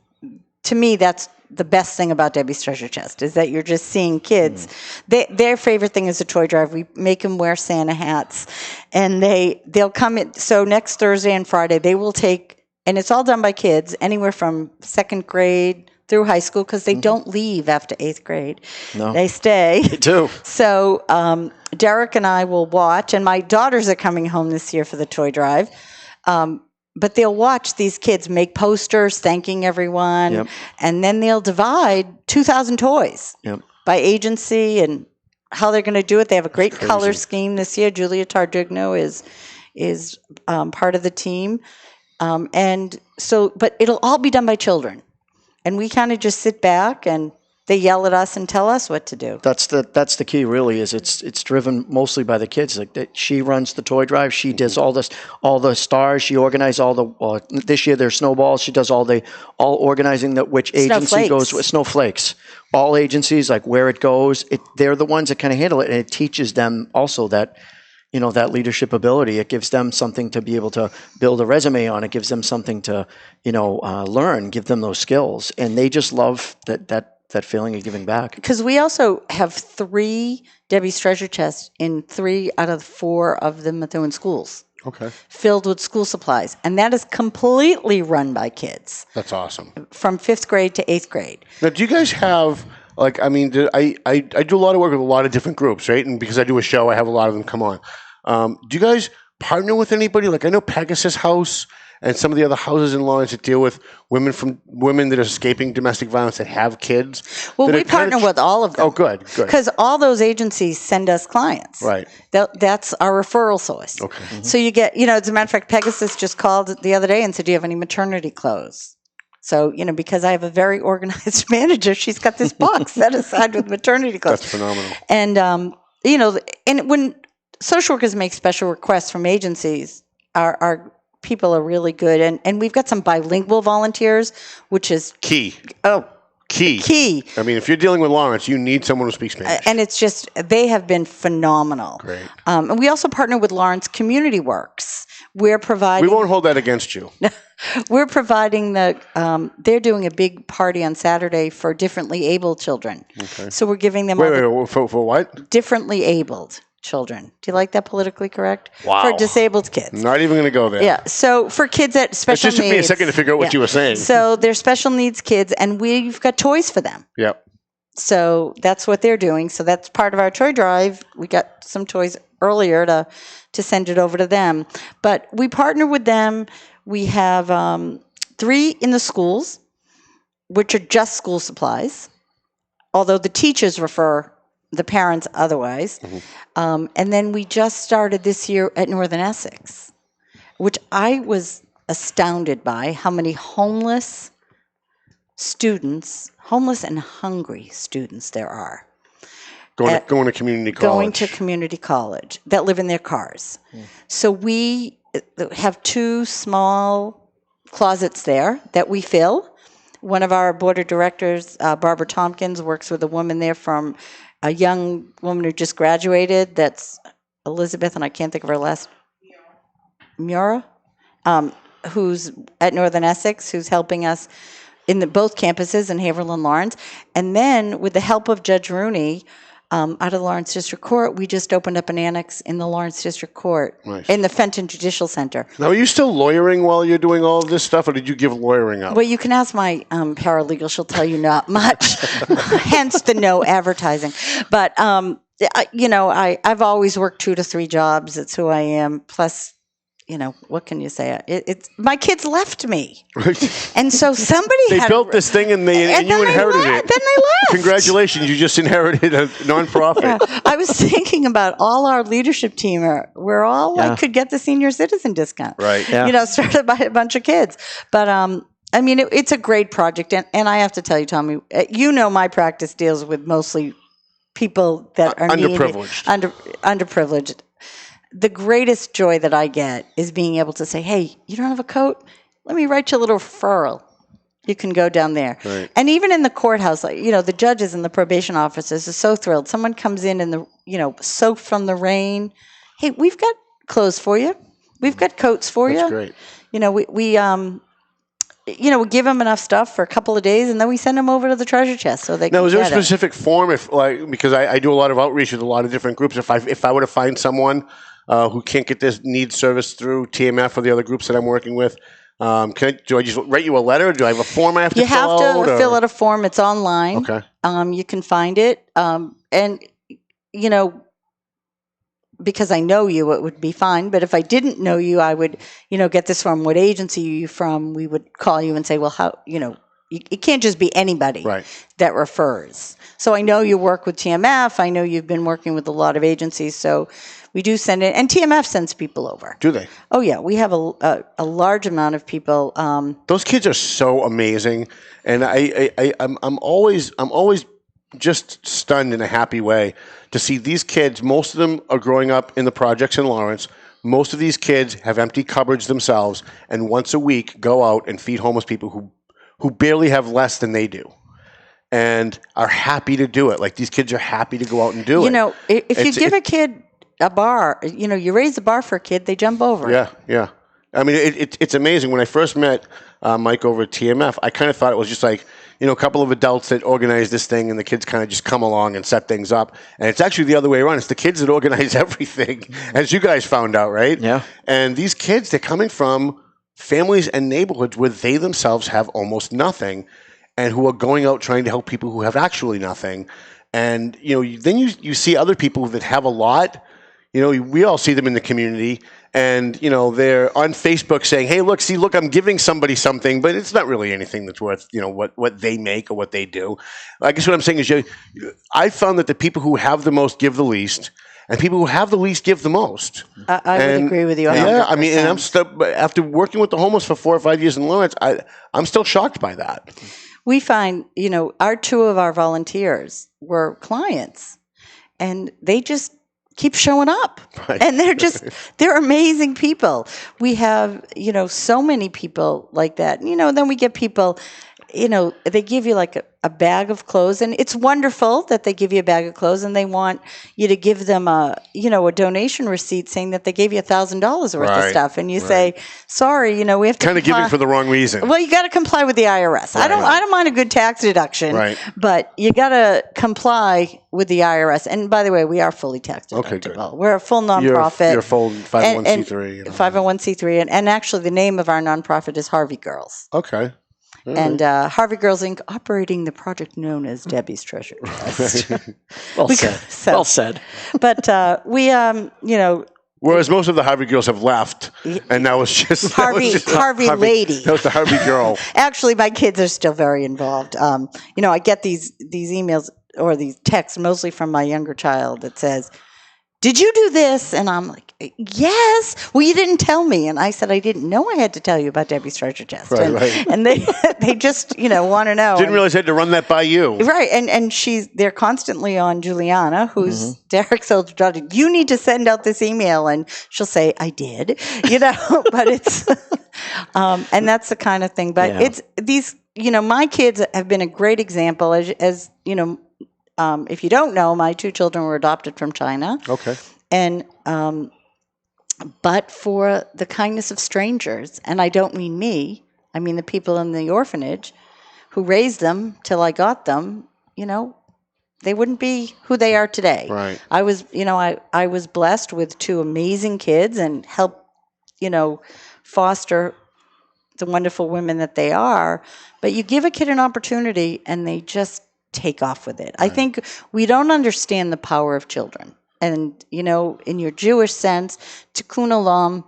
to me, that's the best thing about Debbie's Treasure Chest is that you're just seeing kids. Their favorite thing is a toy drive. We make them wear Santa hats, and they'll come in. So next Thursday and Friday, they will take, and it's all done by kids, anywhere from 2nd grade through high school, because they don't leave after 8th grade. No. They stay. They do. So Derek and I will watch, and my daughters are coming home this year for the toy drive. But they'll watch these kids make posters thanking everyone, and then they'll divide 2,000 toys by agency and how they're going to do it. They have a great color scheme this year. Julia Tardugno is part of the team. But it'll all be done by children. And we kind of just sit back and they yell at us and tell us what to do. That's the key, really. Is it's driven mostly by the kids. Like she runs the toy drive. She does all the stars. She organized all the. This year there's snowballs. She does all organizing which agency goes with snowflakes. All agencies, like where it goes. They're the ones that kind of handle it, and it teaches them also that. That leadership ability. It gives them something to be able to build a resume on. It gives them something to, learn. Give them those skills, and they just love that feeling of giving back. Because we also have 3 Debbie's Treasure Chests in 3 out of 4 of the Methuen schools. Okay. Filled with school supplies. And that is completely run by kids. That's awesome. From 5th grade to 8th grade. Now, do you guys have, I do a lot of work with a lot of different groups, right? And because I do a show, I have a lot of them come on. Do you guys partner with anybody? Like I know Pegasus House and some of the other houses in Lawrence that deal with women that are escaping domestic violence that have kids. Well, we partner with all of them. Oh, good. Because all those agencies send us clients. Right. That's our referral source. Okay. Mm-hmm. So you get, as a matter of fact, Pegasus just called the other day and said, do you have any maternity clothes? So, because I have a very organized manager, she's got this box set aside with maternity clothes. That's phenomenal. And, and when social workers make special requests from agencies, our people are really good. And we've got some bilingual volunteers, which is key. Key. I mean, if you're dealing with Lawrence, you need someone who speaks Spanish. And it's just, they have been phenomenal. Great. And we also partner with Lawrence Community Works. We're providing... We won't hold that against you. We're providing they're doing a big party on Saturday for differently abled children. Okay. So we're giving them... Wait, for what? Differently abled children. Do you like that politically correct? Wow. For disabled kids. Not even going to go there. Yeah. So for kids at special needs. It just took me a second to figure out what you were saying. So they're special needs kids, and we've got toys for them. Yep. So that's what they're doing. So that's part of our toy drive. We got some toys earlier to send it over to them. But we partner with them. We have 3 in the schools, which are just school supplies, although the teachers refer the parents otherwise. Mm-hmm. And then we just started this year at Northern Essex, which I was astounded by how many homeless and hungry students there are. Going to community college. Going to community college that live in their cars. Mm. So we have 2 small closets there that we fill. One of our board of directors, Barbara Tompkins, works with a woman there from a young woman who just graduated. That's Elizabeth, and I can't think of her last. Miura, who's at Northern Essex, who's helping us in both campuses in Haverhill and Lawrence. And then with the help of Judge Rooney, out of the Lawrence District Court. We just opened up an annex in the Lawrence District Court, Nice. in the Fenton Judicial Center. Now, are you still lawyering while you're doing all of this stuff, or did you give lawyering up? Well, you can ask my paralegal. She'll tell you not much, hence the no advertising. But, I've always worked 2 to 3 jobs. It's who I am. Plus, what can you say? It's my kids left me. And so They built this thing and you inherited it. Then they left. Congratulations, you just inherited a nonprofit. Yeah. I was thinking about all our leadership team. We're all could get the senior citizen discount. Right. Yeah. Started by a bunch of kids. But it's a great project. And I have to tell you, Tommy, my practice deals with mostly people that are underprivileged. The greatest joy that I get is being able to say, hey, you don't have a coat? Let me write you a little referral. You can go down there. Right. And even in the courthouse, the judges and the probation officers are so thrilled. Someone comes in soaked from the rain. Hey, we've got clothes for you. We've got coats for you. That's great. We give them enough stuff for a couple of days, and then we send them over to the treasure chest so they can. Now, is there a get it. specific form because I do a lot of outreach with a lot of different groups. If I were to find someone who can't get this needs service through TMF or the other groups that I'm working with, do I just write you a letter? Do I have a form I have to fill out? You have to fill out a form. It's online. Okay. You can find it. Because I know you, it would be fine. But if I didn't know you, I would, get this from what agency are you from? We would call you and say, well, how, it can't just be anybody that refers. So I know you work with TMF. I know you've been working with a lot of agencies. So we do send it, and TMF sends people over. Do they? Oh yeah, we have a large amount of people. Those kids are so amazing, and I'm always just stunned in a happy way to see these kids. Most of them are growing up in the projects in Lawrence. Most of these kids have empty cupboards themselves, and once a week go out and feed homeless people who barely have less than they do, and are happy to do it. Like, these kids are happy to go out and do it. If you give a kid a bar, you raise the bar for a kid, they jump over. Yeah. I mean, it's amazing. When I first met Mike over at TMF, I kind of thought it was just like, a couple of adults that organize this thing, and the kids kind of just come along and set things up. And it's actually the other way around. It's the kids that organize everything, as you guys found out, right? Yeah. And these kids, they're coming from families and neighborhoods where they themselves have almost nothing, and who are going out trying to help people who have actually nothing. And, then you see other people that have a lot. We all see them in the community, and, they're on Facebook saying, hey, look, I'm giving somebody something, but it's not really anything that's worth, what they make or what they do. I guess what I'm saying is I found that the people who have the most give the least, and people who have the least give the most. I would agree with you 100%. Yeah, I mean, and I'm still, after working with the homeless for 4 or 5 years in Lawrence, I'm still shocked by that. We find, 2 of our volunteers were clients, and they just keep showing up. Right. And they're amazing people. We have, so many people like that. Then we get people, they give you like a bag of clothes, and it's wonderful that they give you a bag of clothes, and they want you to give them a donation receipt saying that they gave you $1,000 worth of stuff. And you say, sorry, we have to kind of giving for the wrong reason. Well, you got to comply with the IRS. Right. I don't mind a good tax deduction, but you got to comply with the IRS. And by the way, we are fully tax deductible. Okay, good. We're a full nonprofit. You're a full 501c3. 501c3, and actually the name of our nonprofit is Harvey Girls. Okay. And Harvey Girls Inc. operating the project known as Debbie's Treasure Chest. Well said. But we, whereas most of the Harvey Girls have left, and now it's just Harvey Lady. That was the Harvey Girl. Actually, my kids are still very involved. I get these emails or these texts mostly from my younger child that says, did you do this? And I'm like, yes. Well, you didn't tell me. And I said, I didn't know I had to tell you about Debbie's Treasure Chest. And they just, want to know. Didn't realize I had to run that by you. Right. And they're constantly on Juliana, who's Derek's older daughter. You need to send out this email. And she'll say, I did, but it's, and that's the kind of thing. But it's these, my kids have been a great example as if you don't know, my 2 children were adopted from China. Okay. And but for the kindness of strangers, and I don't mean me, I mean the people in the orphanage who raised them till I got them, they wouldn't be who they are today. Right. I was, I was blessed with 2 amazing kids and helped, foster the wonderful women that they are. But you give a kid an opportunity and they just take off with it. Right. I think we don't understand the power of children. And, in your Jewish sense, tikkun olam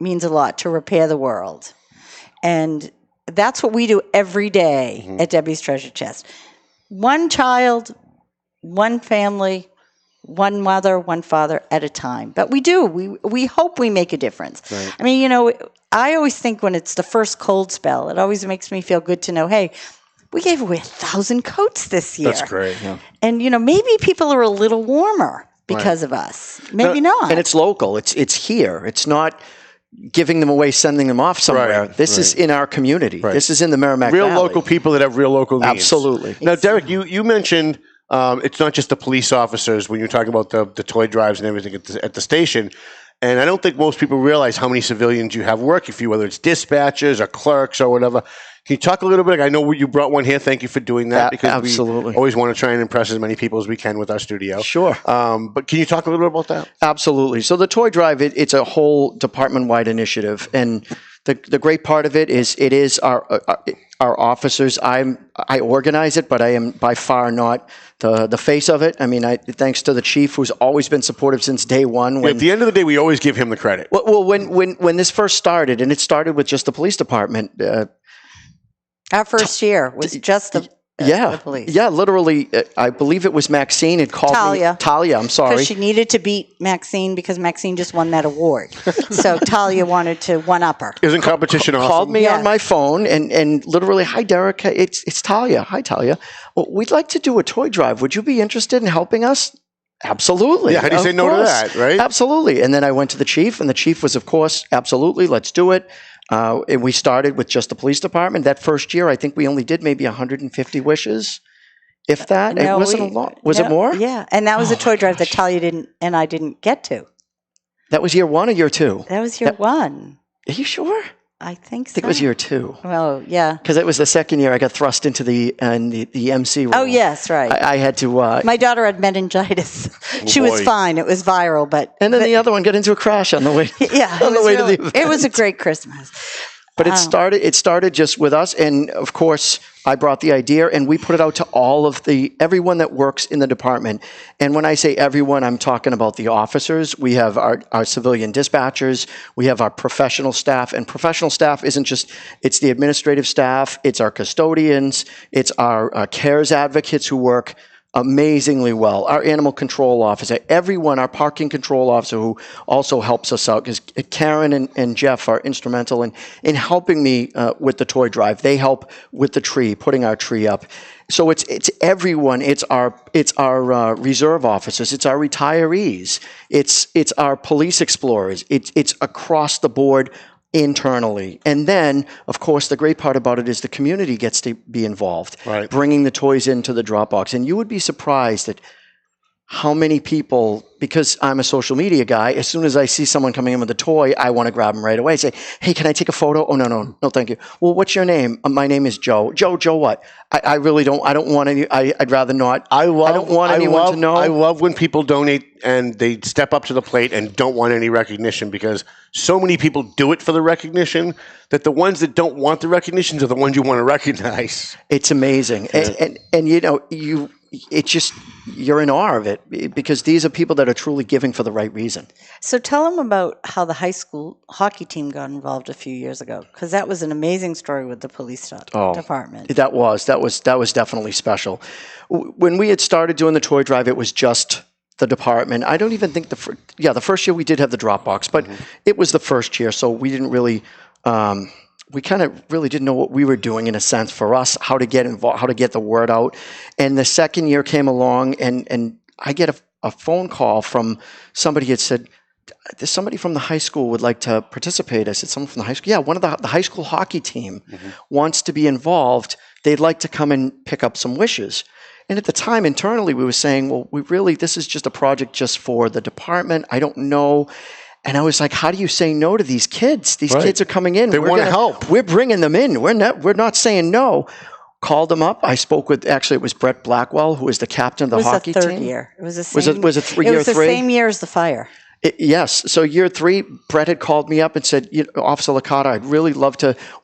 means a lot, to repair the world. And that's what we do every day at Debbie's Treasure Chest. One child, one family, one mother, one father at a time. But we do. We hope we make a difference. Right. I mean, I always think when it's the first cold spell, it always makes me feel good to know, hey, we gave away 1,000 coats this year. That's great. Yeah. And, maybe people are a little warmer because of us. Maybe not. And it's local. It's here. It's not giving them away, sending them off somewhere. Right, this is in our community. Right. This is in the Merrimack Real Valley. local people that have real local needs. Absolutely. Now, Derek, you mentioned it's not just the police officers when you're talking about the toy drives and everything at the station. And I don't think most people realize how many civilians you have working for you, whether it's dispatchers or clerks or whatever. Can you talk a little bit? I know you brought one here. Thank you for doing that, because absolutely. we always want to try and impress as many people as we can with our studio. Sure. But can you talk a little bit about that? Absolutely. So the toy drive, it's a whole department-wide initiative, and the great part of it is our officers. I organize it, but I am by far not the face of it. I mean, thanks to the chief, who's always been supportive since day one. At the end of the day, we always give him the credit. Well, when this first started, and it started with just the police department. Our first year was just the police. Yeah, literally, I believe it was Maxine had called me. Talia, I'm sorry. Because she needed to beat Maxine because Maxine just won that award. So Talia wanted to one-up her. Isn't competition awesome? Called me on my phone and literally, hi, Derek, it's Talia. Hi, Talia. Well, we'd like to do a toy drive. Would you be interested in helping us? Absolutely. Yeah, how do you say no to that, right? Absolutely. And then I went to the chief, and the chief was, of course, absolutely, let's do it. And we started with just the police department. That first year, I think we only did maybe 150 wishes, if that. No, it wasn't a lot. Was it more? Yeah, and that was a toy drive that Talia didn't get to. That was year 1 or year 2? That was year 1. Are you sure? I think so. I think it was year 2. Oh, yeah. Because it was the second year I got thrust into the MC role. Oh, yes, right. I had to... My daughter had meningitis. She was fine. It was viral, but... And then the other one got into a crash on the way, yeah, on the way to the event. It was a great Christmas. But it started just with us, and of course, I brought the idea, and we put it out to everyone that works in the department. And when I say everyone, I'm talking about the officers. We have our civilian dispatchers. We have our professional staff, and professional staff isn't just, it's the administrative staff, it's our custodians, it's our CARES advocates who work amazingly well, our animal control officer, everyone, our parking control officer who also helps us out, because Karen and Jeff are instrumental in helping me with the toy drive. They help with the tree, putting our tree up. So it's everyone. It's our reserve officers. It's our retirees. It's our police explorers. It's across the board internally. And then, of course, the great part about it is the community gets to be involved, right, bringing the toys into the drop box. And you would be surprised at how many people, because I'm a social media guy, as soon as I see someone coming in with a toy, I want to grab them right away. Say, hey, can I take a photo? Oh, no, thank you. Well, what's your name? My name is Joe. Joe what? I really don't, I don't want any, I'd rather not. I don't want anyone to know. I love when people donate and they step up to the plate and don't want any recognition, because so many people do it for the recognition that the ones that don't want the recognition are the ones you want to recognize. It's amazing. Yeah. And you know, it's just, you're in awe of it, because these are people that are truly giving for the right reason. So tell them about how the high school hockey team got involved a few years ago, because that was an amazing story with the police department. That was definitely special. When we had started doing the toy drive, it was just the department. I don't even think the first year we did have the drop box, but it was the first year, so we didn't really. We kind of really didn't know what we were doing, in a sense, for us, how to get involved, how to get the word out. And the second year came along, and I get a phone call from somebody that said, there's somebody from the high school would like to participate. I said, someone from the high school? Yeah, one of the high school hockey team wants to be involved. They'd like to come and pick up some wishes. And at the time, internally, we were saying, well, this is just a project just for the department. I don't know. And I was like, how do you say no to these kids? These kids are coming in. They want to help. We're bringing them in. We're not saying no. called them up. I spoke with, actually, it was Brett Blackwell, who is the captain of the hockey It was the third team. year. It was the same. Was it It was the three? same year as the fire. Yes. So year 3, Brett had called me up and said, Officer Licata,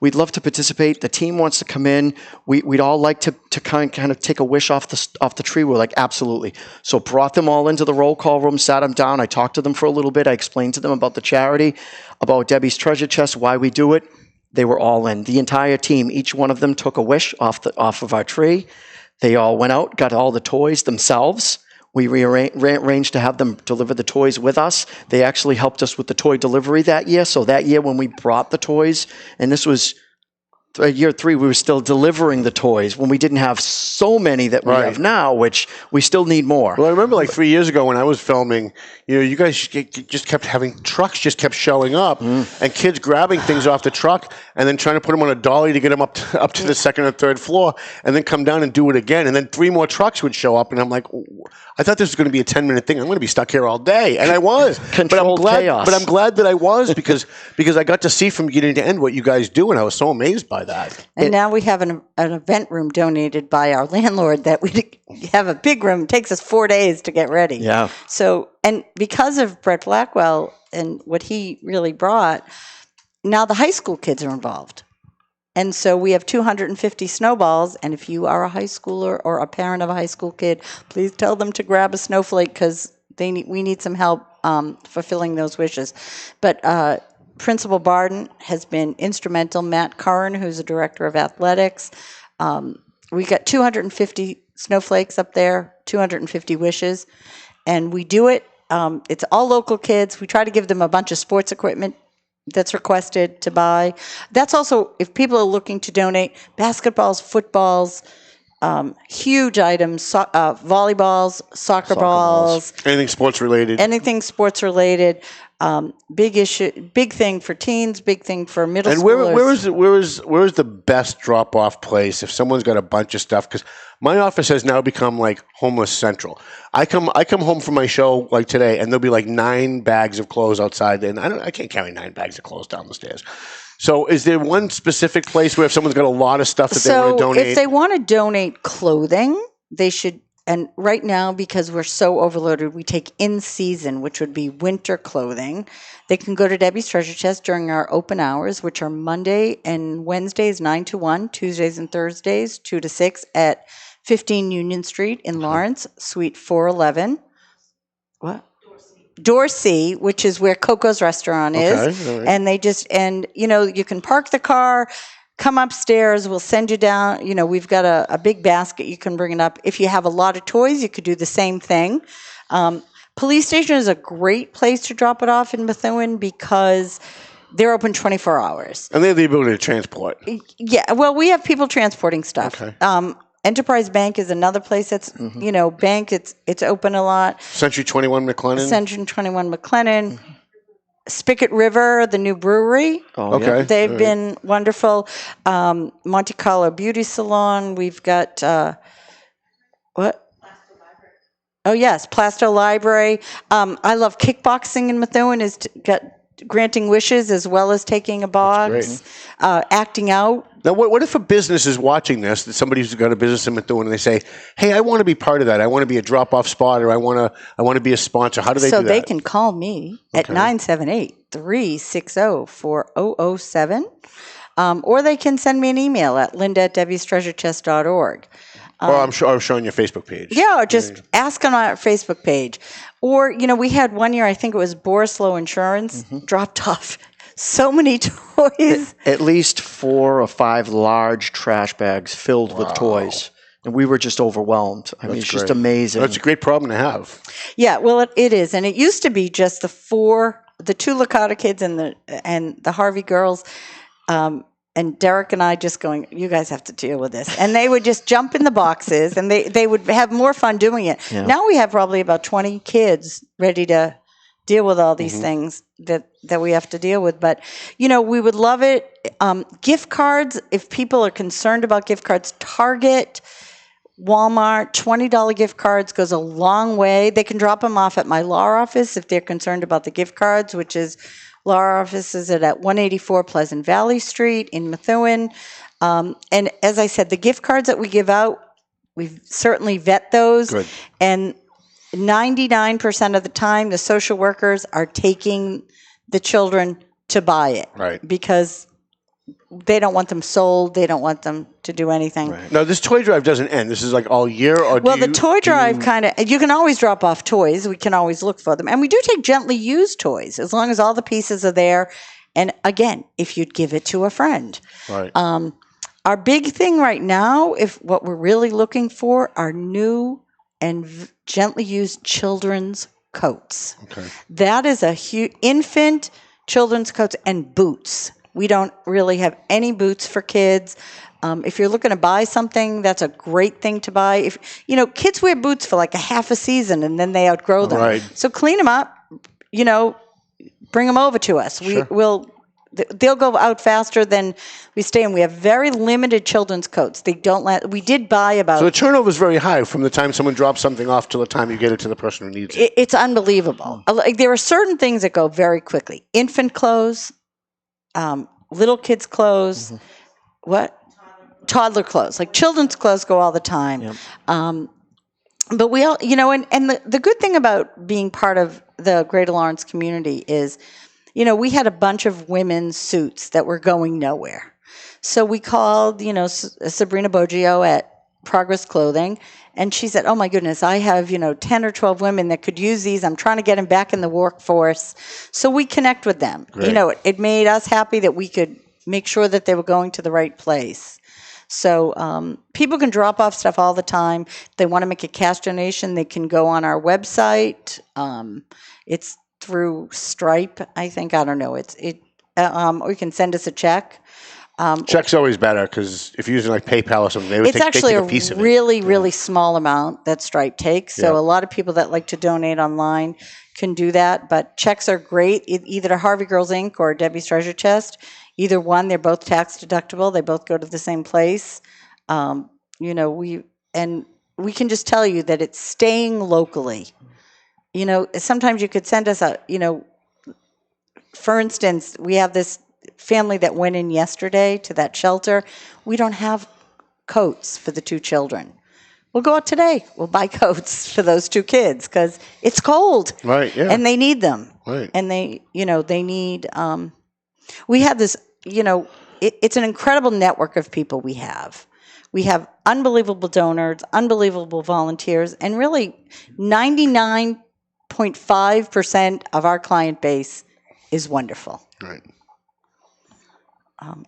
we'd love to participate. The team wants to come in. We'd all like to kind of take a wish off the tree. We're like, absolutely. So brought them all into the roll call room, sat them down. I talked to them for a little bit. I explained to them about the charity, about Debbie's Treasure Chest, why we do it. They were all in. The entire team, each one of them took a wish off of our tree. They all went out, got all the toys themselves. We arranged to have them deliver the toys with us. They actually helped us with the toy delivery that year. So that year when we brought the toys, and this was year 3, we were still delivering the toys when we didn't have so many that we have now, which we still need more. Well, I remember like 3 years ago when I was filming, you guys just kept having trucks just kept showing up and kids grabbing things off the truck and then trying to put them on a dolly to get them up to the second or third floor and then come down and do it again. And then 3 more trucks would show up and I'm like, I thought this was going to be a 10-minute thing. I'm going to be stuck here all day. And I was. Controlled chaos. But I'm glad that I was because I got to see from beginning to end what you guys do and I was so amazed by that. And now we have an event room donated by our landlord that we have a big room. It takes us 4 days to get ready. Yeah. So, and because of Brett Blackwell and what he really brought, now the high school kids are involved. And so we have 250 snowballs. And if you are a high schooler or a parent of a high school kid, please tell them to grab a snowflake because we need some help fulfilling those wishes. But Principal Barden has been instrumental. Matt Curran, who's the director of athletics. We got 250 snowflakes up there, 250 wishes. And we do it. It's all local kids. We try to give them a bunch of sports equipment that's requested to buy. That's also, if people are looking to donate, basketballs, footballs, huge items, volleyballs, soccer balls. Anything sports related. Anything sports related. Big issue, big thing for teens, big thing for middle and schoolers. where is the best drop off place if someone's got a bunch of stuff? Because my office has now become like homeless central. I come home from my show like today, and there'll be like 9 bags of clothes outside, and I can't carry 9 bags of clothes down the stairs. So, is there one specific place where if someone's got a lot of stuff that they want to donate? So, if they want to donate clothing, they should. And right now, because we're so overloaded, we take in season, which would be winter clothing. They can go to Debbie's Treasure Chest during our open hours, which are Monday and Wednesdays 9 to 1, Tuesdays and Thursdays 2 to 6 at 15 Union Street in Lawrence, Suite 411. What? Dorsey, which is where Coco's restaurant is. All right. And you can park the car. Come upstairs, we'll send you down. We've got a big basket, you can bring it up. If you have a lot of toys, you could do the same thing. Police station is a great place to drop it off in Methuen because they're open 24 hours. And they have the ability to transport. Yeah, well, we have people transporting stuff. Okay. Enterprise Bank is another place that's, bank, it's open a lot. Century 21 McLennan. Century 21 McLennan. Spigot River, the new brewery. Okay. They've been wonderful. Monte Carlo Beauty Salon. We've got, what? Oh, yes, Plasto Library. I love kickboxing in Methuen, is granting wishes as well as taking a box. Acting out. Now, what if a business is watching this, that somebody who's got a business in Methuen, and they say, hey, I want to be part of that. I want to be a drop-off spot, or I want to be a sponsor. How do they do that? So they can call me at 978-360-4007, or they can send me an email at linda@debbiestreasurechest.org. Or I'm showing your Facebook page. Yeah, or just ask on our Facebook page. Or, we had one year, I think it was Borislow Insurance, dropped off so many toys. At least 4 or 5 large trash bags filled with toys. And we were just overwhelmed. I mean, it's just amazing. That's a great problem to have. Yeah, well, it is. And it used to be just the 2 Licata kids and the Harvey girls, and Derek and I just going, you guys have to deal with this. And they would just jump in the boxes, and they would have more fun doing it. Yeah. Now we have probably about 20 kids ready to deal with all these things that we have to deal with. But, we would love it. Gift cards, if people are concerned about gift cards, Target, Walmart, $20 gift cards goes a long way. They can drop them off at my law office if they're concerned about the gift cards, which is law office is at 184 Pleasant Valley Street in Methuen. And as I said, the gift cards that we give out, we certainly vet those. Good. And 99% of the time, the social workers are taking the children to buy it. Right. Because they don't want them sold. They don't want them to do anything. Right. Now, this toy drive doesn't end. This is like all year? Or Well, the toy drive you can always drop off toys. We can always look for them. And we do take gently used toys as long as all the pieces are there. And again, if you'd give it to a friend. Right. Our big thing right now, if what we're really looking for, are new and gently used children's coats. Okay. That is a huge infant children's coats and boots. We don't really have any boots for kids. If you're looking to buy something, that's a great thing to buy. If kids wear boots for like a half a season and then they outgrow them. Right. So clean them up. Bring them over to us. Sure. They'll go out faster than we stay, and we have very limited children's coats. They don't we did buy about. So the turnover is very high from the time someone drops something off till the time you get it to the person who needs it. It's unbelievable. Like, there are certain things that go very quickly. Infant clothes, little kids' clothes, toddler clothes. Like, children's clothes go all the time. Yep. But we all, and the good thing about being part of the Greater Lawrence community is, we had a bunch of women's suits that were going nowhere. So we called, Sabrina Boggio at Progress Clothing, and she said, oh my goodness, I have, 10 or 12 women that could use these. I'm trying to get them back in the workforce. So we connect with them. Great. It made us happy that we could make sure that they were going to the right place. So people can drop off stuff all the time. If they want to make a cash donation, they can go on our website. It's through Stripe, I think. I don't know. Or you can send us a check. Check's always better because if you're using like PayPal or something, they would It's actually take a piece of it. really small amount that Stripe takes. So a lot of people that like to donate online can do that. But checks are great, either to Harvey Girls Inc. or Debbie's Treasure Chest. Either one, they're both tax deductible. They both go to the same place. We can just tell you that it's staying locally. Sometimes you could send us for instance, we have this family that went in yesterday to that shelter. We don't have coats for the two children. We'll go out today. We'll buy coats for those two kids because it's cold. Right, yeah. And they need them. Right. And they need, we have this, it's an incredible network of people we have. We have unbelievable donors, unbelievable volunteers, and really 99.5% of our client base is wonderful. Right.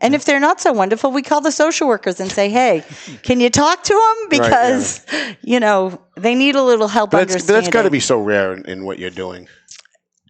And if they're not so wonderful, we call the social workers and say, hey, can you talk to them? Because, they need a little help understanding. But that's got to be so rare in what you're doing.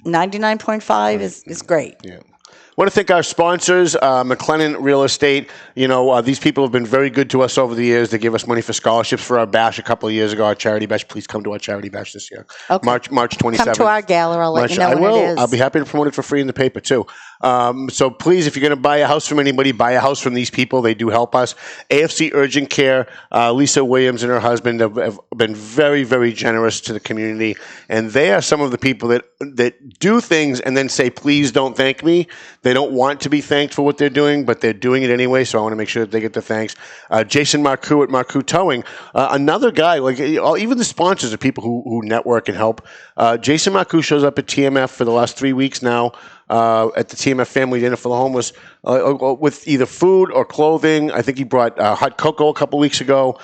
99.5 is great. Yeah. I want to thank our sponsors, McLennan Real Estate. These people have been very good to us over the years. They gave us money for scholarships for our bash a couple of years ago, our charity bash. Please come to our charity bash this year. Okay. March 27th. Come to our gala. I'll let you know when it is. I'll be happy to promote it for free in the paper, too. So please, if you're going to buy a house from anybody, buy a house from these people. They do help us. AFC Urgent Care, Lisa Williams and her husband have been very, very generous to the community. And they are some of the people that do things and then say, please don't thank me. They don't want to be thanked for what they're doing, but they're doing it anyway, so I want to make sure that they get the thanks. Jason Marcoux at Marcoux Towing, another guy, like even the sponsors are people who network and help. Jason Marcoux shows up at TMF for the last 3 weeks now. At the TMF Family Dinner for the Homeless with either food or clothing. I think he brought hot cocoa a couple weeks ago.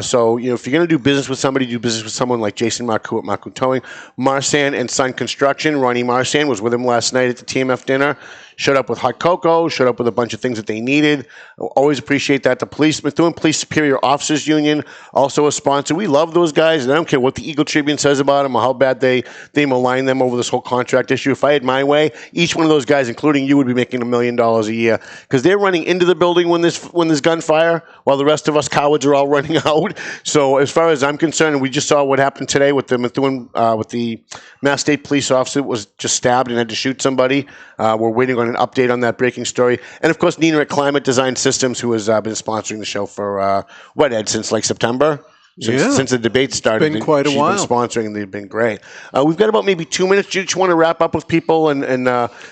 So, if you're going to do business with somebody, do business with someone like Jason Marcoux at Marcoux Towing. Marsan and Son Construction. Ronnie Marsan was with him last night at the TMF dinner. Showed up with hot cocoa, showed up with a bunch of things that they needed. Always appreciate that. The Methuen Police Superior Officers Union, also a sponsor. We love those guys, and I don't care what the Eagle Tribune says about them or how bad they malign them over this whole contract issue. If I had my way, each one of those guys, including you, would be making $1 million a year because they're running into the building when there's gunfire while the rest of us cowards are all running out. So as far as I'm concerned, and we just saw what happened today with the Methuen, with the Mass State police officer that was just stabbed and had to shoot somebody. We're waiting on an update on that breaking story. And, of course, Nina at Climate Design Systems, who has been sponsoring the show for, Ed, since like September? since the debate started. Been quite a while. She's been sponsoring. They've been great. We've got about maybe 2 minutes. Do you just want to wrap up with people and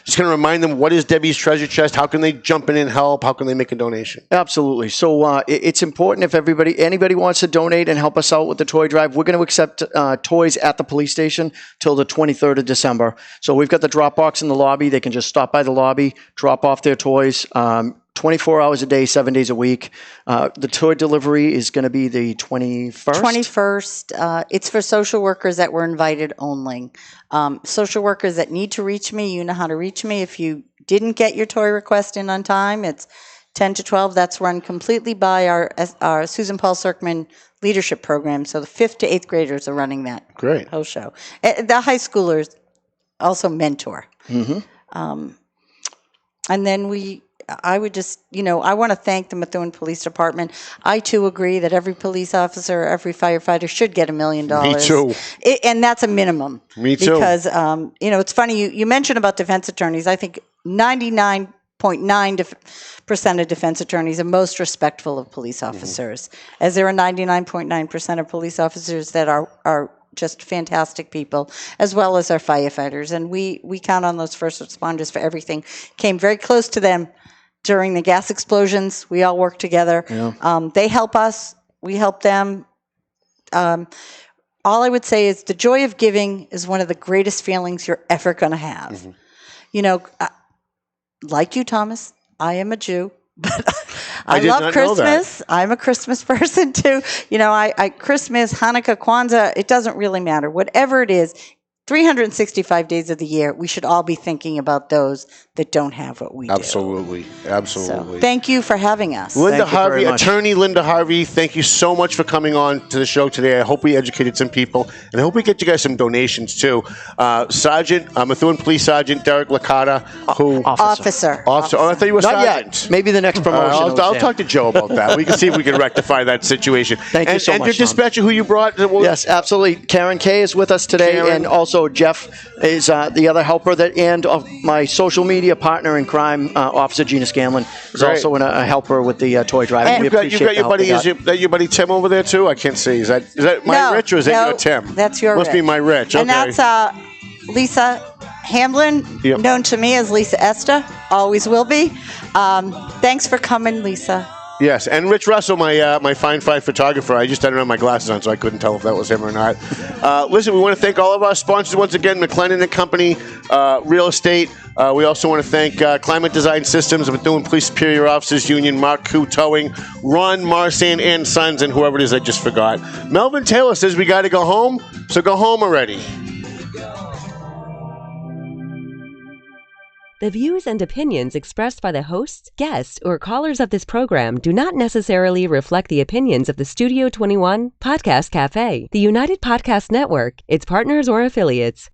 just kind of remind them what is Debbie's Treasure Chest? How can they jump in and help? How can they make a donation? Absolutely. So it's important if anybody wants to donate and help us out with the toy drive. We're going to accept toys at the police station till the 23rd of December. So we've got the drop box in the lobby. They can just stop by the lobby, drop off their toys. 24 hours a day, 7 days a week. The toy delivery is going to be the 21st. 21st. It's for social workers that were invited only. Social workers that need to reach me, you know how to reach me. If you didn't get your toy request in on time, it's 10 to 12. That's run completely by our Susan Paul Serkman leadership program. So the 5th to 8th graders are running that whole show. The high schoolers also mentor. Mm-hmm. And then I would just, I want to thank the Methuen Police Department. I, too, agree that every police officer, every firefighter should get $1 million. Me too. And that's a minimum. Me too. Because, it's funny, you mentioned about defense attorneys. I think 99.9% of defense attorneys are most respectful of police officers, as there are 99.9% of police officers that are just fantastic people, as well as our firefighters. And we count on those first responders for everything. Came very close to them during the gas explosions. We all work together. Yeah. They help us. We help them. All I would say is the joy of giving is one of the greatest feelings you're ever going to have. Mm-hmm. Like you, Thomas, I am a Jew. But I love Christmas. I'm a Christmas person too. I Christmas, Hanukkah, Kwanzaa, it doesn't really matter. Whatever it is, 365 days of the year, we should all be thinking about those that don't have what we do. Absolutely. So, thank you for having us. Linda Harvey, attorney Linda Harvey, thank you so much for coming on to the show today. I hope we educated some people, and I hope we get you guys some donations too. Methuen Police Sergeant Derek Licata, who Officer. Oh, I thought you were Not sergeant. yet. Maybe the next promotion. I'll talk to Joe about that. We can see if we can rectify that situation. Thank you so much. And your dispatcher, who you brought? Yes, absolutely. Karen Kay is with us today, and also Jeff is the other helper, and my social media partner in crime, Officer Gina Scanlon, is also a helper with the toy drive. And you've got your buddy. Is that your buddy Tim over there too? I can't see. Is that my Rich or is that your Tim? That's your Must Rich. be my Rich. Okay. And that's Lisa Hamlin, known to me as Lisa Esther. Always will be. Thanks for coming, Lisa. Yes, and Rich Russell, my fine photographer. I just didn't have my glasses on, so I couldn't tell if that was him or not. Listen, we want to thank all of our sponsors once again: McLennan & Company, Real Estate. We also want to thank Climate Design Systems, Methuen Police Superior Officers Union, Mark Koo Towing, Ron Marsan and Sons, and whoever it is I just forgot. Melvin Taylor says we got to go home, so go home already. The views and opinions expressed by the hosts, guests, or callers of this program do not necessarily reflect the opinions of the Studio 21 Podcast Cafe, the United Podcast Network, its partners, or affiliates.